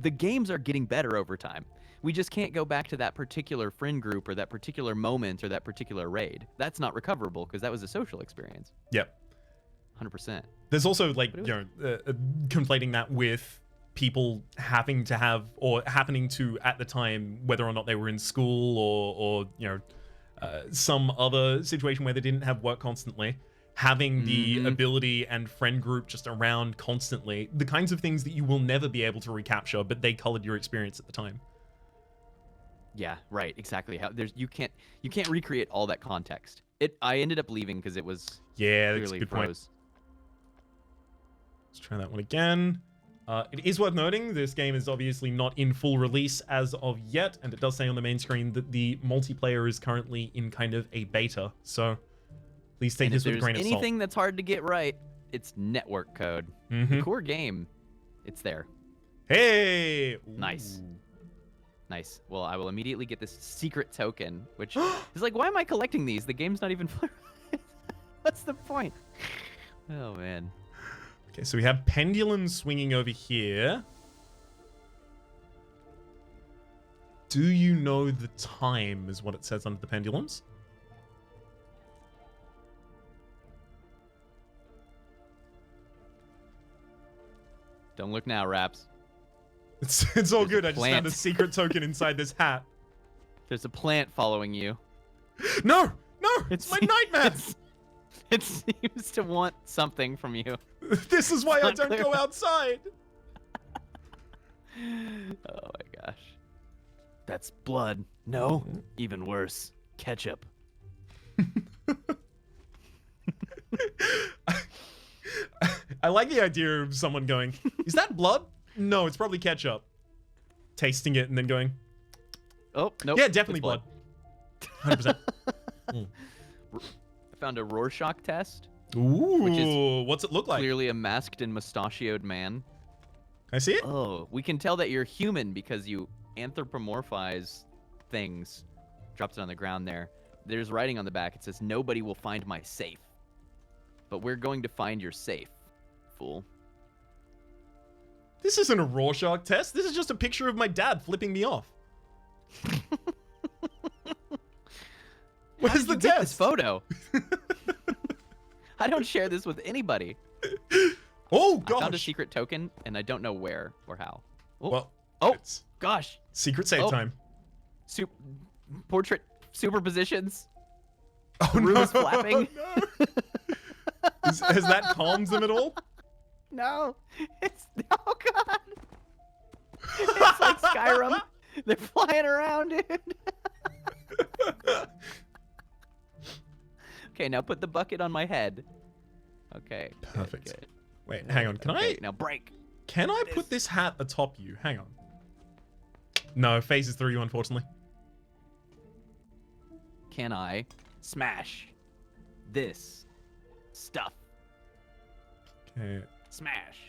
the games are getting better over time. We just can't go back to that particular friend group or that particular moment or that particular raid. That's not recoverable because that was a social experience. Yep. 100%. There's also like, But you know, conflating that with people having to have, or happening to at the time, whether or not they were in school or you know, some other situation where they didn't have work constantly, having the ability and friend group just around constantly, the kinds of things that you will never be able to recapture, but they colored your experience at the time. Yeah, right, exactly. How there's you can't recreate all that context. I ended up leaving because it was Yeah, that's a clearly good point. froze. Let's try that one again. It is worth noting, this game is obviously not in full release as of yet, and it does say on the main screen that the multiplayer is currently in kind of a beta, so please take And this if with a there's grain of salt. anything that's hard to get right, it's network code. The core game, it's there. Hey! Nice. Ooh. Nice. Well, I will immediately get this secret token, which is like, why am I collecting these? The game's not even. What's the point? Oh man. Okay, so we have pendulum swinging over here. Do you know the time, is what it says under the pendulums? Don't look now, Raps. It's all There's a good. I just found a plant. secret token inside this hat. There's a plant following you. No! No! It's my nightmare! It seems to want something from you. This is why I not don't clear. go outside! Oh my gosh. That's blood. No, even worse. Ketchup. I like the idea of someone going, is that blood? No, it's probably ketchup. Tasting it and then going, Oh, nope. yeah, definitely it's blood. 100%. I found a Rorschach test. Ooh, what's it look like? Clearly a masked and mustachioed man. Can I see it? Oh, we can tell that you're human because you anthropomorphize things. Dropped it on the ground there. There's writing on the back. It says, "Nobody will find my safe." But we're going to find your safe, fool. This isn't a Rorschach test. This is just a picture of my dad flipping me off. How Where's did the you get this test? photo? I don't share this with anybody. Oh, I found a gosh. secret token, and I don't know where or how. Oh, Well, oh it's gosh. secret save Oh. time. Portrait superpositions. Oh, The room no. is flapping. No. Has that calmed them at all? No, it's oh god. It's like Skyrim. They're flying around, dude. Okay, now put the bucket on my head. Okay. good, Perfect. good. Wait, hang on. Can Okay, now break. Can I put this hat atop you? Hang on. No, phases through you, unfortunately. can I smash this stuff? Okay. Smash.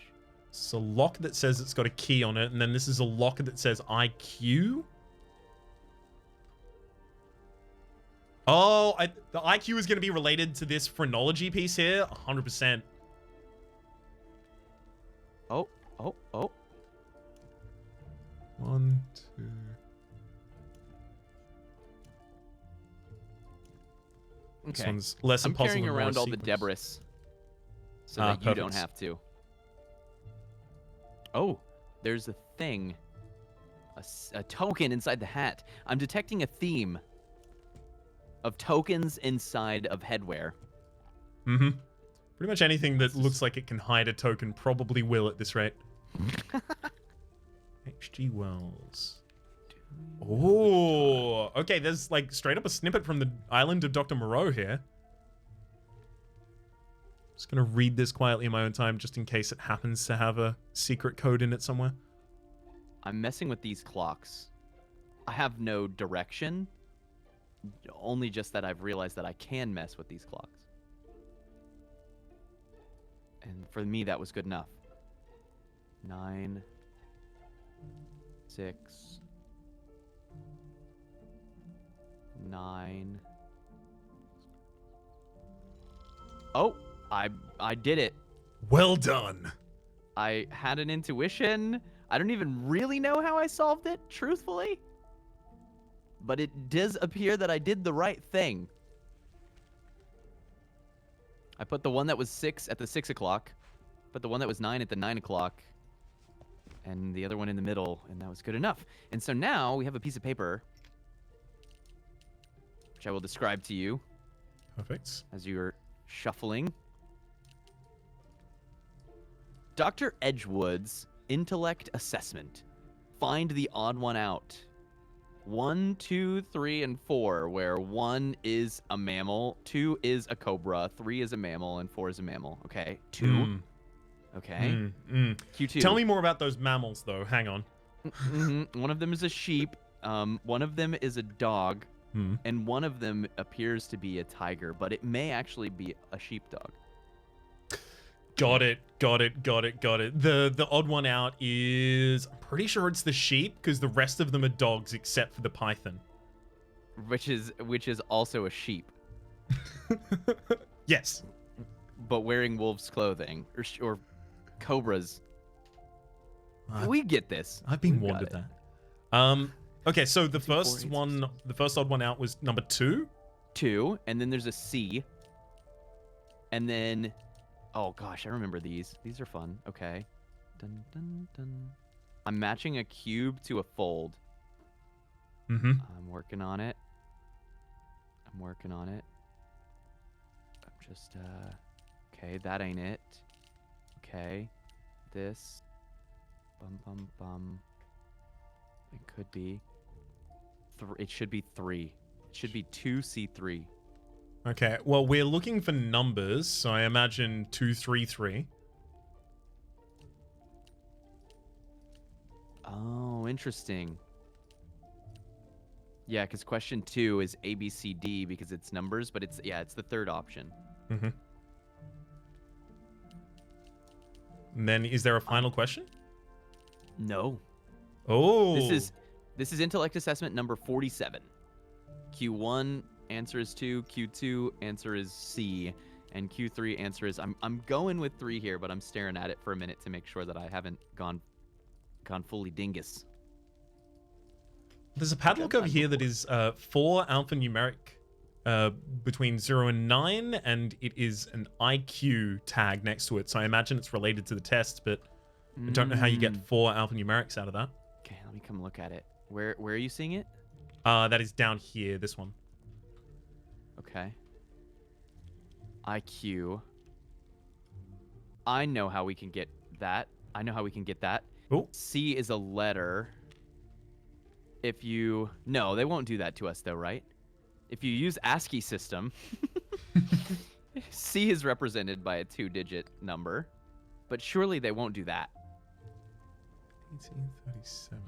It's a lock that says it's got a key on it, and then this is a lock that says IQ. Oh, the IQ is going to be related to this phrenology piece here, 100%. Oh. 1, 2. This Okay. one's less a I'm puzzle carrying and more a around all the sequence. debris so that you don't Perfect. have to. Oh, there's a thing. A token inside the hat. I'm detecting a theme of tokens inside of headwear. Mm-hmm. Pretty much anything that looks like it can hide a token probably will at this rate. H.G. Wells. Oh, okay. There's like straight up a snippet from the island of Dr. Moreau here. Just gonna read this quietly in my own time, just in case it happens to have a secret code in it somewhere. I'm messing with these clocks. I have no direction. Only just that I've realized that I can mess with these clocks. And for me, that was good enough. 9, 6, 9. Oh, I did it. Well done. I had an intuition. I don't even really know how I solved it, truthfully. But it does appear that I did the right thing. I put the one that was 6 at the 6 o'clock, put the one that was 9 at the 9 o'clock, and the other one in the middle, and that was good enough. And so now we have a piece of paper, which I will describe to you Perfect. as you're shuffling. Dr. Edgewood's Intellect Assessment. Find the odd one out. 1, 2, 3, and 4, where 1 is a mammal, 2 is a cobra, 3 is a mammal, and 4 is a mammal. Okay, 2. Okay. Q2. Tell me more about those mammals, though. Hang on. One of them is a sheep. One of them is a dog. And one of them appears to be a tiger, but it may actually be a sheepdog. Got it. The odd one out is, I'm pretty sure it's the sheep, because the rest of them are dogs except for the python. Which is also a sheep. Yes. But wearing wolf's clothing or cobras. We get this. I've been We've warned got of it. that. Okay, so the 2, 4, first 8, one, the first odd one out was number 2. 2, and then there's a C. And then, oh gosh, I remember these. These are fun. Okay. Dun, dun, dun. I'm matching a cube to a fold. I'm working on it. I'm just, okay, that ain't it. Okay. This. Bum. It could be. It should be 3. It should be 2C3. Okay, well, we're looking for numbers, so I imagine 233. Oh, interesting. Yeah, because question 2 is ABCD because it's numbers, but it's the third option. And then, is there a final question? No. Oh. This is intellect assessment number 47. Q1 answer is 2, Q2 answer is C, and Q3 answer is I'm going with 3 here, but I'm staring at it for a minute to make sure that I haven't gone fully dingus. There's a padlock over here that is 4 alphanumeric between 0 and 9, and it is an IQ tag next to it, so I imagine it's related to the test, but I don't know how you get 4 alphanumerics out of that. Okay, let me come look at it. Where are you seeing it? That is down here, this one. Okay. IQ. I know how we can get that. Oh. C is a letter. No, they won't do that to us though, right? If you use ASCII system, C is represented by a 2-digit number, but surely they won't do that. 1837.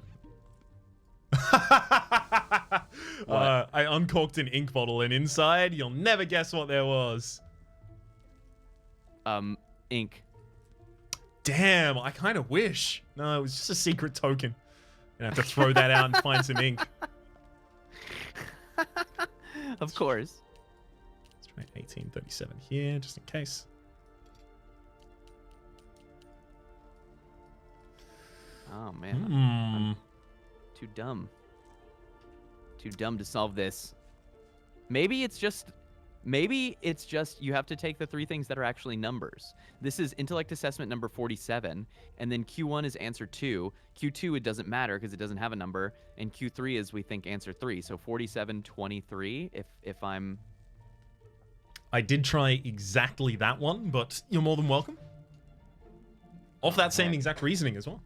I uncorked an ink bottle, and inside, you'll never guess what there was. Ink. Damn, I kind of wish. No, it was just a secret token. Gonna have to throw that out and find some ink. Of course. Let's try 1837 here, just in case. Oh, man. I'm too dumb. Too dumb to solve this. Maybe it's just you have to take the 3 things that are actually numbers. This is intellect assessment number 47, and then Q1 is answer 2. Q2, it doesn't matter because it doesn't have a number, and Q3 is, we think, answer 3. So 47, 23, if I'm... I did try exactly that one, but you're more than welcome. Off that same exact reasoning as well.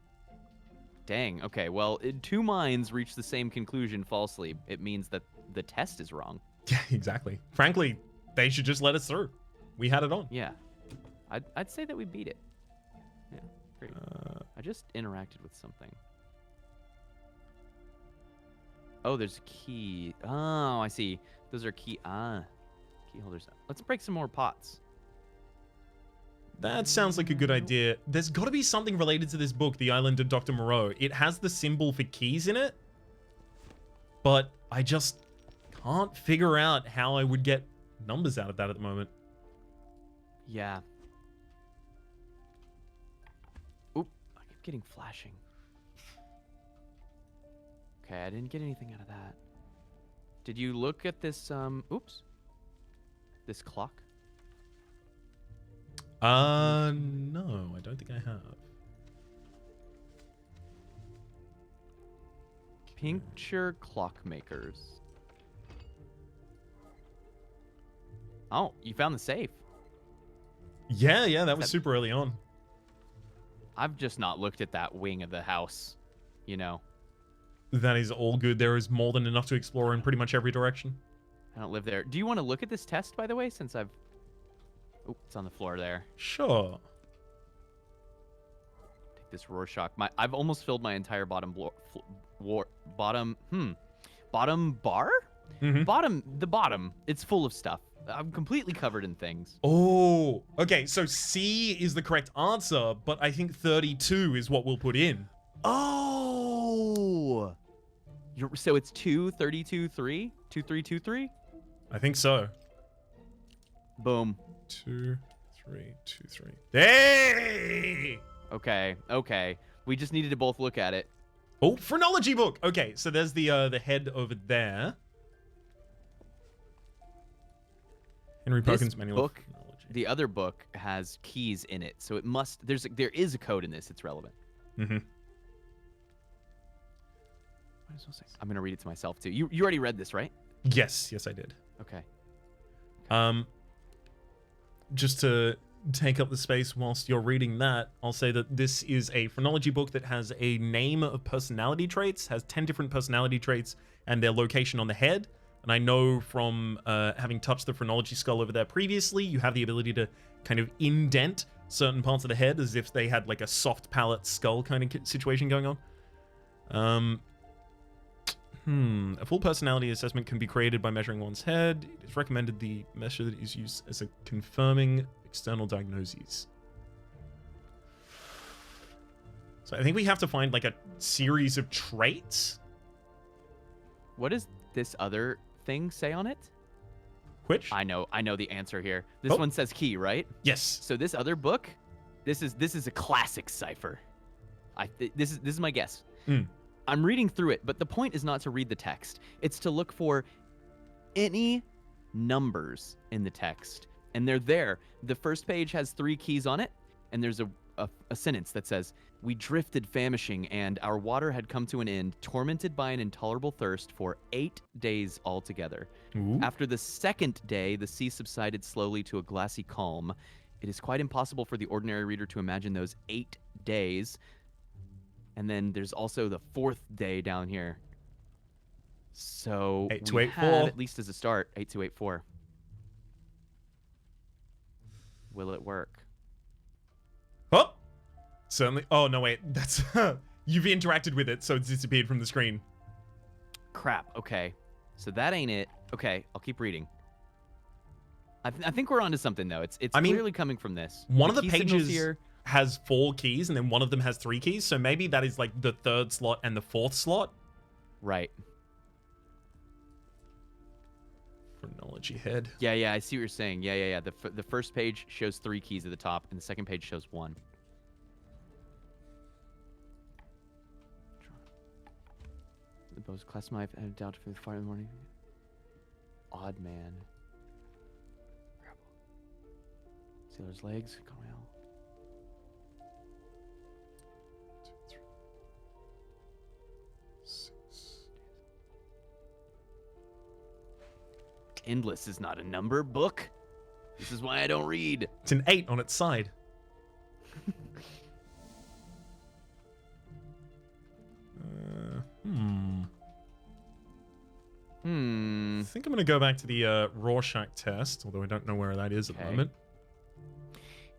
Dang, okay, well, 2 minds reach the same conclusion falsely. It means that the test is wrong. Yeah, exactly. Frankly, they should just let us through. We had it on. Yeah. I'd say that we beat it. Yeah, great. I just interacted with something. Oh, there's a key. Oh, I see. Those are key holders. Let's break some more pots. That sounds like a good idea. There's got to be something related to this book, The Island of Dr. Moreau. It has the symbol for keys in it, but I just can't figure out how I would get numbers out of that at the moment. Yeah. Oop, I keep getting flashing. Okay, I didn't get anything out of that. Did you look at this, oops. This clock? No, I don't think I have. Puncture clockmakers. Oh, you found the safe. Yeah, that was super early on. I've just not looked at that wing of the house, you know. That is all good. There is more than enough to explore in pretty much every direction. I don't live there. Do you want to look at this test, by the way, since I've... Oh, it's on the floor there. Sure. Take this Rorschach. I've almost filled my entire bottom bottom bar? Mm-hmm. The bottom. It's full of stuff. I'm completely covered in things. Oh, okay. So C is the correct answer, but I think 32 is what we'll put in. Oh! So it's 2, 32, 3? 2, 3, 2, 3? I think so. Boom. 2, 3, 2, 3. Hey! Okay. We just needed to both look at it. Oh, Phrenology book. Okay, so there's the head over there. Henry Perkins' Manual of Phrenology. The other book has keys in it, so it must. There is a code in this. It's relevant. Mm-hmm. I'm gonna read it to myself too. You already read this, right? Yes, I did. Okay. Just to take up the space whilst you're reading that, I'll say that this is a phrenology book that has a name of personality traits, has 10 different personality traits, and their location on the head. And I know from having touched the phrenology skull over there previously, you have the ability to kind of indent certain parts of the head as if they had like a soft palate skull kind of situation going on. A full personality assessment can be created by measuring one's head. It is recommended the measure that is used as a confirming external diagnoses. So I think we have to find like a series of traits. What does this other thing say on it? Which? I know the answer here. This one says key, right? Yes. So this other book, this is a classic cipher. This is my guess. I'm reading through it, but the point is not to read the text. It's to look for any numbers in the text. And they're there. The first page has 3 keys on it, and there's a sentence that says, "We drifted famishing, and our water had come to an end, tormented by an intolerable thirst for 8 days altogether. Ooh. After the 2nd day, the sea subsided slowly to a glassy calm. It is quite impossible for the ordinary reader to imagine those 8 days." And then there's also the 4th day down here. So 8284. at least as a start, 8284. Will it work? Oh, certainly. Oh no, wait. That's you've interacted with it, so it's disappeared from the screen. Crap. Okay. So that ain't it. Okay, I'll keep reading. I think we're onto something though. It's I mean, clearly coming from this. One of the key signals pages here. has 4 keys, and then one of them has 3 keys. So maybe that is like the 3rd slot and the 4th slot. Right. Phrenology head. Yeah, I see what you're saying. Yeah. The first page shows 3 keys at the top, and the second page shows 1. The bow's class knife and down for the fire in the morning. Odd man. Sailor's legs. Cornell. 2, 3, 6. Endless is not a number book. This is why I don't read. It's an 8 on its side. I think I'm going to go back to the Rorschach test, although I don't know where that is at the moment.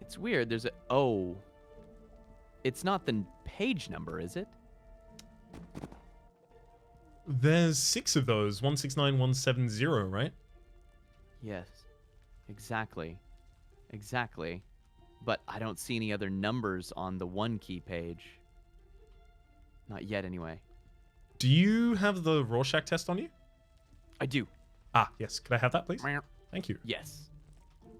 It's weird. There's a... Oh. It's not the page number, is it? There's 6 of those. 169, 170, right? Yes. Exactly. Exactly. But I don't see any other numbers on the 1 key page. Not yet, anyway. Do you have the Rorschach test on you? I do. Ah, yes. Could I have that, please? Thank you. Yes.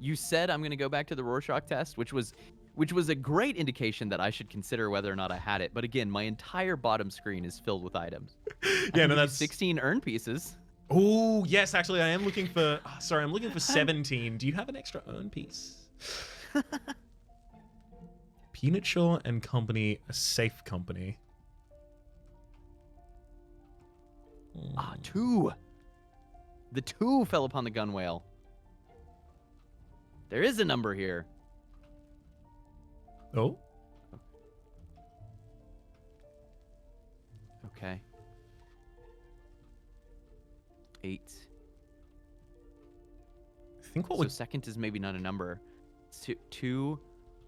You said I'm going to go back to the Rorschach test, which was a great indication that I should consider whether or not I had it. But again, my entire bottom screen is filled with items. Yeah, no, that's 16 earn pieces. Oh, yes, actually, I am looking for... Oh, sorry, I'm looking for 17. Do you have an extra earn piece? Peanut Shaw and Company, a safe company. Ah, 2. The 2 fell upon the gun whale. There is a number here. Oh? Okay. 8. I think what So would... second is maybe not a number. 2.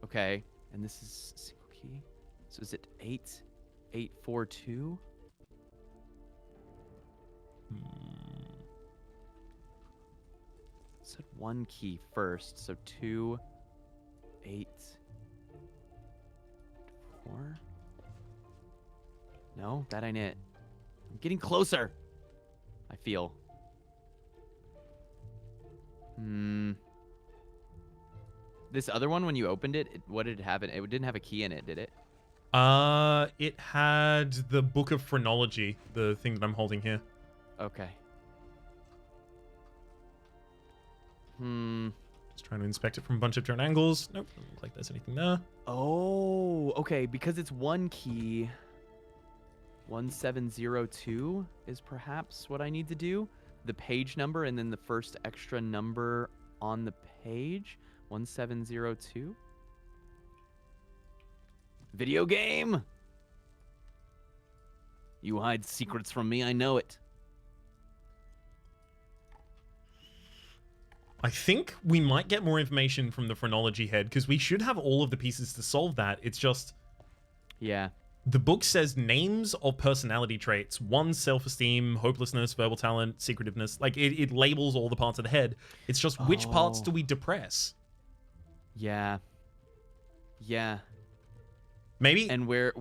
Okay. And this is single key. So is it 8? 8, 4, 2? Said 1 key first. So 2, 8, 4. No, that ain't it. I'm getting closer. I feel. This other one, when you opened it, what did it have in it? It didn't have a key in it, did it? It had the Book of Phrenology, the thing that I'm holding here. Okay. Just trying to inspect it from a bunch of different angles. Nope, doesn't look like there's anything there. Oh, okay. Because it's 1 key. 1702 is perhaps what I need to do. The page number and then the first extra number on the page. 1702. Video game. You hide secrets from me, I know it. I think we might get more information from the Phrenology head, because we should have all of the pieces to solve that. It's just... Yeah. The book says names of personality traits. 1, self-esteem, hopelessness, verbal talent, secretiveness. Like, it labels all the parts of the head. It's just which parts do we depress? Yeah. Yeah. Maybe... And where...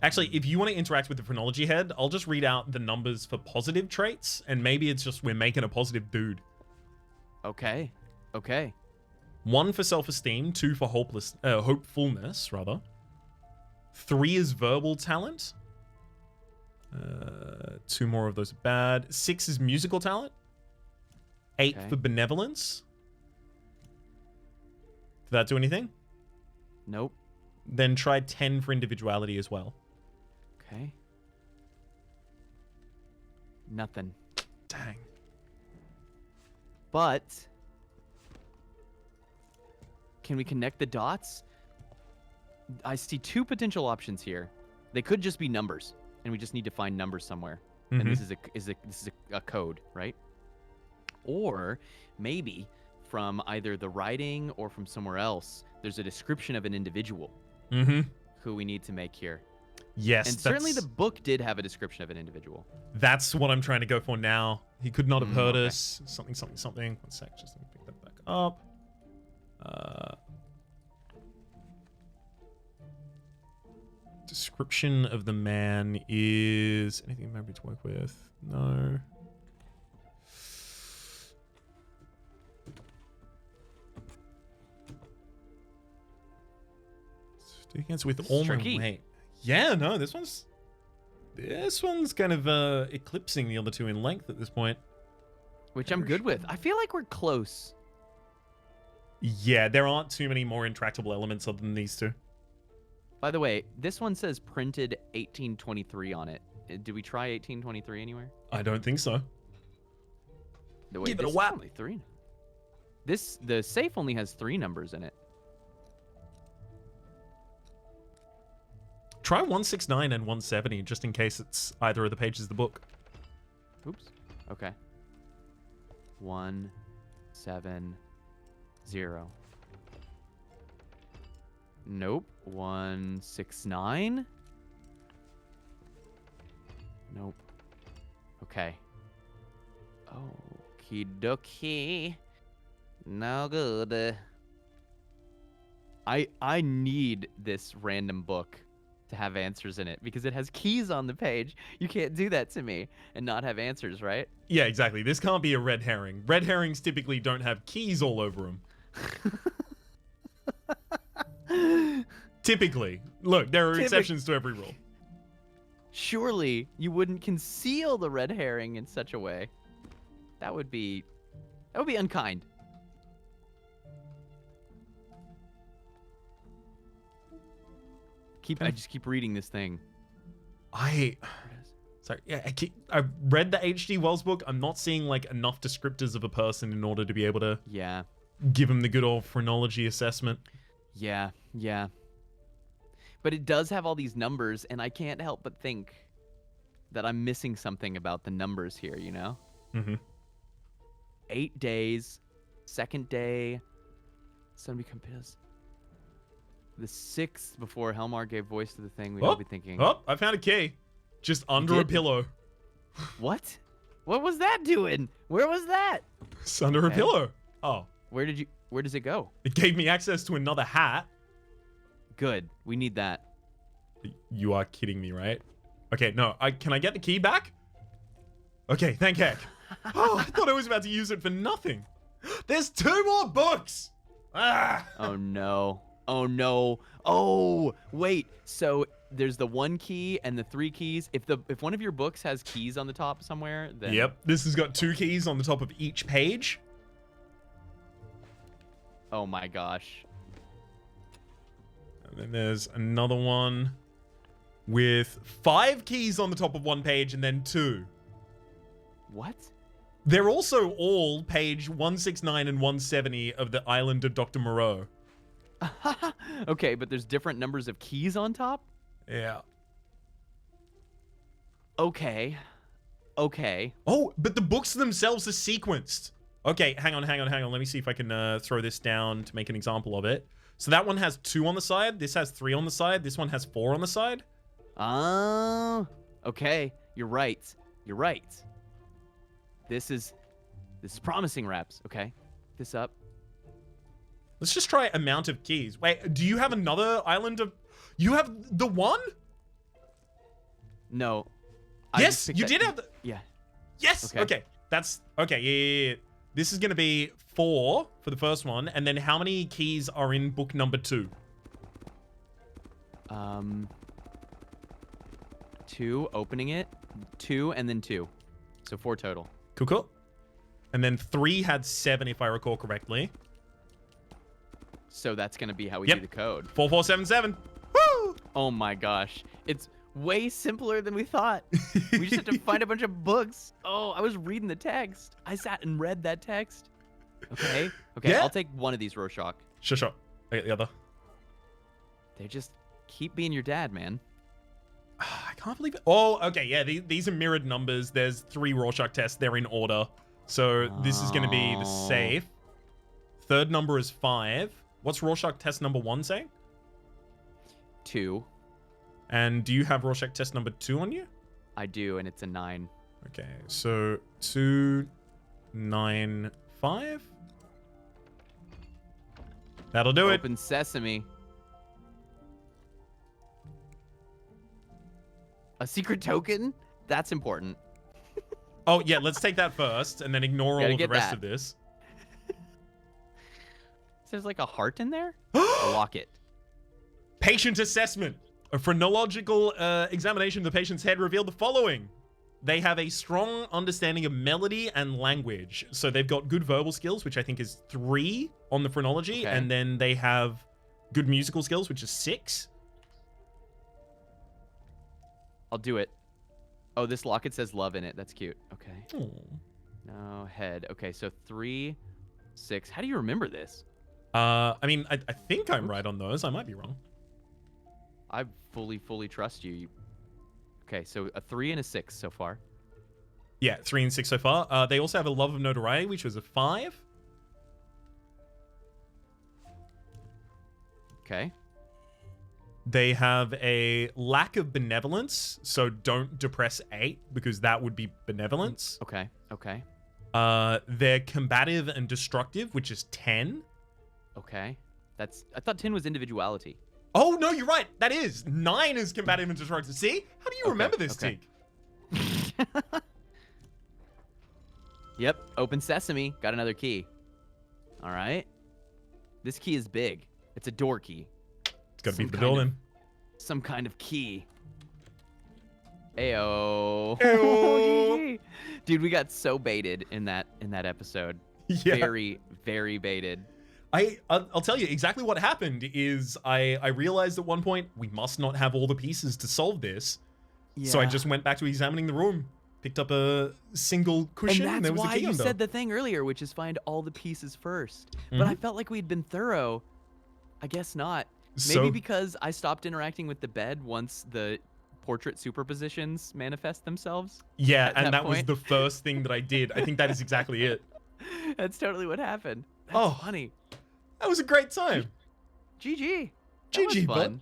Actually, if you want to interact with the Phrenology head, I'll just read out the numbers for positive traits, and maybe it's just we're making a positive dude. Okay. Okay. 1 for self-esteem, 2 for hopefulness, rather. 3 is verbal talent. 2 more of those are bad. 6 is musical talent. 8 for benevolence. Did that do anything? Nope. Then try 10 for individuality as well. Okay. Nothing. Dang. But can we connect the dots? I see 2 potential options here. They could just be numbers, and we just need to find numbers somewhere. And this is a code, right? Or maybe from either the writing or from somewhere else, there's a description of an individual who we need to make here. Yes, And certainly the book did have a description of an individual. That's what I'm trying to go for now. He could not have heard okay. us. Something, something, something. One sec, just let me pick that back up. Description of the man is anything maybe to work with? No. Stick against with all my weight. Yeah, no, this one's kind of eclipsing the other two in length at this point. Which I'm good with. I feel like we're close. Yeah, there aren't too many more intractable elements other than these two. By the way, this one says printed 1823 on it. Did we try 1823 anywhere? I don't think so. Give it a whap. Only 3. The safe only has 3 numbers in it. Try 169 and 170 just in case it's either of the pages of the book. Oops. Okay. 170. Nope. 169. Nope. Okay. Okie dokie. No good. I need this random book to have answers in it because it has keys on the page. You can't do that to me and not have answers, right? Yeah, exactly. This can't be a red herring. Red herrings typically don't have keys all over them. Typically. Look, there are exceptions to every rule. Surely you wouldn't conceal the red herring in such a way. That would be unkind. I just keep reading this thing. Sorry, yeah, I read the H.G. Wells book. I'm not seeing like enough descriptors of a person in order to be able to give him the good old phrenology assessment. Yeah. But it does have all these numbers, and I can't help but think that I'm missing something about the numbers here, you know? Mm-hmm. 8 days, second day, somebody compares. The 6th before Helmar gave voice to the thing, we'd all be thinking. Oh, I found a key. Just under a pillow. What? What was that doing? Where was that? It's under a pillow. Oh. Where does it go? It gave me access to another hat. Good. We need that. You are kidding me, right? Okay, no. Can I get the key back? Okay, thank heck. Oh, I thought I was about to use it for nothing. There's 2 more books. Ah. Oh no. Oh no. Oh, wait. So there's the 1 key and the 3 keys. If one of your books has keys on the top somewhere, then Yep. This has got 2 keys on the top of each page. Oh my gosh. And then there's another one with 5 keys on the top of one page and then 2. What? They're also all page 169 and 170 of the Island of Dr. Moreau. Okay, but there's different numbers of keys on top? Yeah. Okay. Oh, but the books themselves are sequenced. Okay, hang on. Let me see if I can throw this down to make an example of it. So that one has 2 on the side. This has 3 on the side. This one has 4 on the side. Oh, okay. You're right. This is promising, Raps. Okay, this up. Let's just try amount of keys. Wait, do you have another island of... You have the 1? No. Yes, you did have the... Yeah. Yes! Okay. That's... Okay, yeah. This is going to be 4 for the first one. And then how many keys are in book number 2? 2, opening it. 2, and then 2. So 4 total. Cool. And then 3 had 7, if I recall correctly. So that's going to be how we do the code. 4477. Woo! Oh my gosh. It's way simpler than we thought. We just have to find a bunch of books. Oh, I was reading the text. I sat and read that text. Okay. Yeah. I'll take one of these Rorschach. Sure. I get the other. They just keep being your dad, man. I can't believe it. Oh, okay. Yeah, these are mirrored numbers. There's 3 Rorschach tests. They're in order. So this is going to be the safe. Third number is 5. What's Rorschach test number 1 saying? 2. And do you have Rorschach test number 2 on you? I do, and it's a 9. Okay, so 295. That'll do it. Open sesame. A secret token? That's important. Oh, yeah, let's take that first and then ignore all of the rest that. of this. There's like a heart in there? A locket. Patient assessment. A phrenological examination of the patient's head revealed the following. They have a strong understanding of melody and language. So they've got good verbal skills, which I think is 3 on the phrenology. Okay. And then they have good musical skills, which is 6. I'll do it. Oh, this locket says love in it. That's cute. Okay. Oh. No, head. Okay, so 3, 6. How do you remember this? I mean, I think I'm right on those. I might be wrong. I fully trust you. Okay, so a 3 and a 6 so far. Yeah, 3 and 6 so far. They also have a love of notoriety, which was a 5. Okay. They have a lack of benevolence, so don't depress 8 because that would be benevolence. Okay. Okay. They're combative and destructive, which is 10. Okay. I thought 10 was individuality. Oh, no, you're right. That is. 9 is combative and destructive. See? How do you remember this, okay. Teak? Yep. Open sesame. Got another key. All right. This key is big. It's a door key. It's got to be for the door then. Some kind of key. Ayo. Ayo. Dude, we got so baited in that episode. Yeah. Very, very baited. I'll tell you exactly what happened is I realized at one point we must not have all the pieces to solve this. Yeah. So I just went back to examining the room, picked up a single cushion, and there was a key why you under. said the thing earlier, which is find all the pieces first. But I felt like we'd been thorough. I guess not. Maybe because I stopped interacting with the bed once the portrait superpositions manifest themselves. Yeah, and that point. was the first thing that I did. I think that is exactly it. That's totally what happened. That's funny. That was a great time. GG. GG, fun. bud.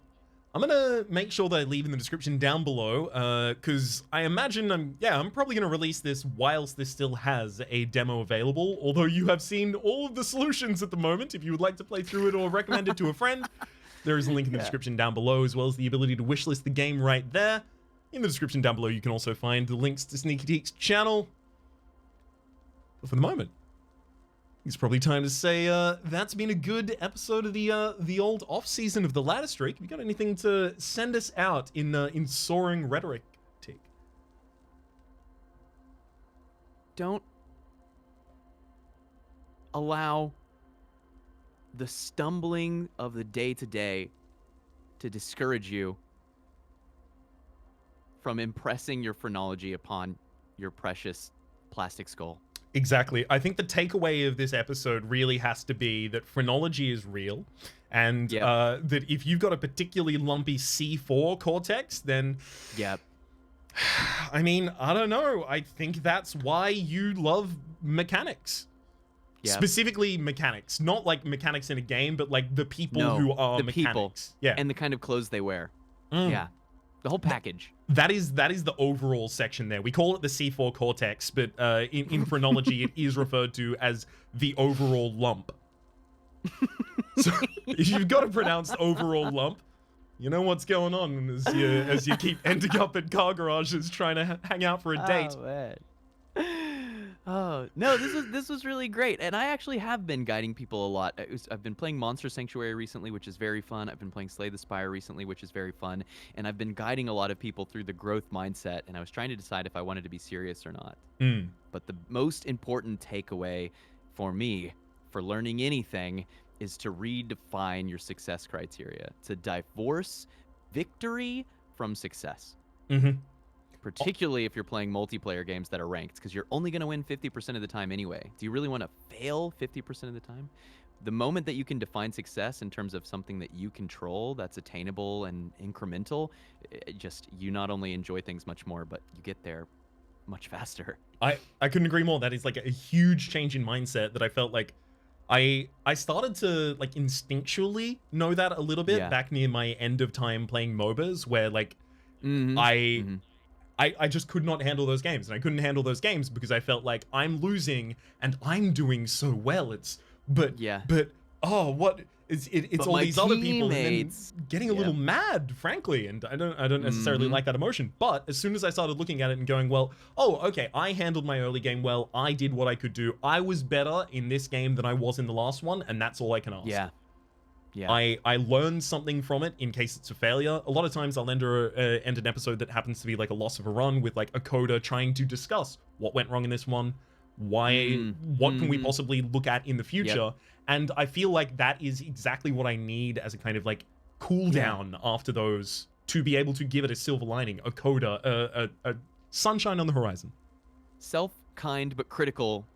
I'm gonna make sure that I leave in the description down below, because I imagine I'm probably gonna release this whilst this still has a demo available. Although you have seen all of the solutions at the moment, if you would like to play through it or recommend it to a friend, there is a link in the description down below, as well as the ability to wishlist the game right there. In the description down below, you can also find the links to Sneaky Teak's channel. But for the moment, it's probably time to say that's been a good episode of the old off season of the ladder streak. Have you got anything to send us out in soaring rhetoric, Teak? Don't allow the stumbling of the day-to-day to discourage you from impressing your phrenology upon your precious plastic skull. Exactly. I think the takeaway of this episode really has to be that phrenology is real, and that if you've got a particularly lumpy C4 cortex, then I mean, I don't know. I think that's why you love mechanics. Yep. Specifically mechanics, not like mechanics in a game, but like the people who are the mechanics. People, yeah, and the kind of clothes they wear. Yeah, the whole package. That is the overall section there. We call it the C4 cortex, but in phrenology, it is referred to as the overall lump. So if you've got a pronounced overall lump, you know what's going on as you keep ending up at car garages trying to hang out for a date. Oh, man. Oh no, this was really great, and I actually have been guiding people a lot. I've been playing Monster Sanctuary recently, which is very fun. I've been playing Slay the Spire recently, which is very fun, and I've been guiding a lot of people through the growth mindset. And I was trying to decide if I wanted to be serious or not. But the most important takeaway for me for learning anything is to redefine your success criteria, to divorce victory from success. Particularly if you're playing multiplayer games that are ranked, because you're only going to win 50% of the time anyway. Do you really want to fail 50% of the time? The moment that you can define success in terms of something that you control, that's attainable and incremental, you not only enjoy things much more, but you get there much faster. I couldn't agree more. That is like a huge change in mindset that I felt like I started to like instinctually know that a little bit Yeah. back near my end of time playing MOBAs, where like Mhm. I Mhm. I just could not handle those games, and I couldn't handle those games because I felt like I'm losing and I'm doing so well. It's but Yeah. but oh, what it's But all my these other people, and then teammates. getting a Yeah. little mad, frankly, and I don't necessarily Mhm. like that emotion. But as soon as I started looking at it and going, well, oh, okay, I handled my early game well. I did what I could do. I was better in this game than I was in the last one, and that's all I can ask. Yeah. Yeah. I learned something from it in case it's a failure. A lot of times I'll end an episode that happens to be like a loss of a run with like a coder trying to discuss what went wrong in this one, what can we Mhm. possibly look at in the future, Yep. and I feel like that is exactly what I need as a kind of like cool Yeah. down after those to be able to give it a silver lining, a coda, a sunshine on the horizon. Self-kind but critical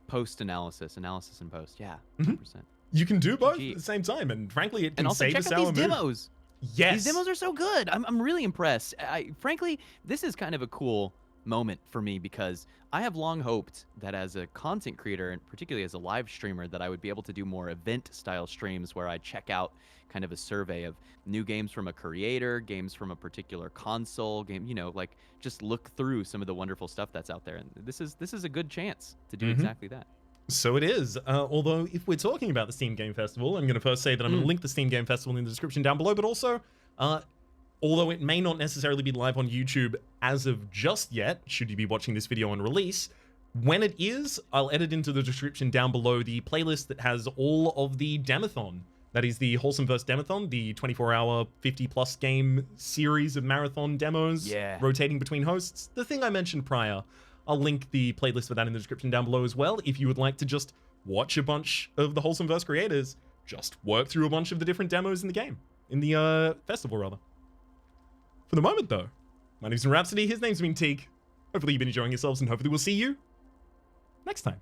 post-analysis. Analysis and post. Yeah. Mhm. 100%. You can do both GG. at the same time, and frankly, it And can also save check a out sour these mood. demos. Yes. These demos are so good. I'm really impressed. Frankly, this is kind of a cool moment for me because I have long hoped that as a content creator and particularly as a live streamer that I would be able to do more event style streams where I check out kind of a survey of new games from a creator, games from a particular console, game, like just look through some of the wonderful stuff that's out there. And this is a good chance to do exactly that. So it is. Although, if we're talking about the Steam Game Festival, I'm going to first say that I'm going to link the Steam Game Festival in the description down below, but also, although it may not necessarily be live on YouTube as of just yet, should you be watching this video on release, when it is, I'll edit into the description down below the playlist that has all of the Demathon. That is the Wholesomeverse Demathon, the 24-hour, 50-plus game series of marathon demos rotating between hosts. The thing I mentioned prior. I'll link the playlist for that in the description down below as well if you would like to just watch a bunch of the Wholesomeverse creators just work through a bunch of the different demos in the game. In the festival, rather. For the moment, though, my name's Rhapsody, his name's Teak. Hopefully you've been enjoying yourselves, and hopefully we'll see you next time.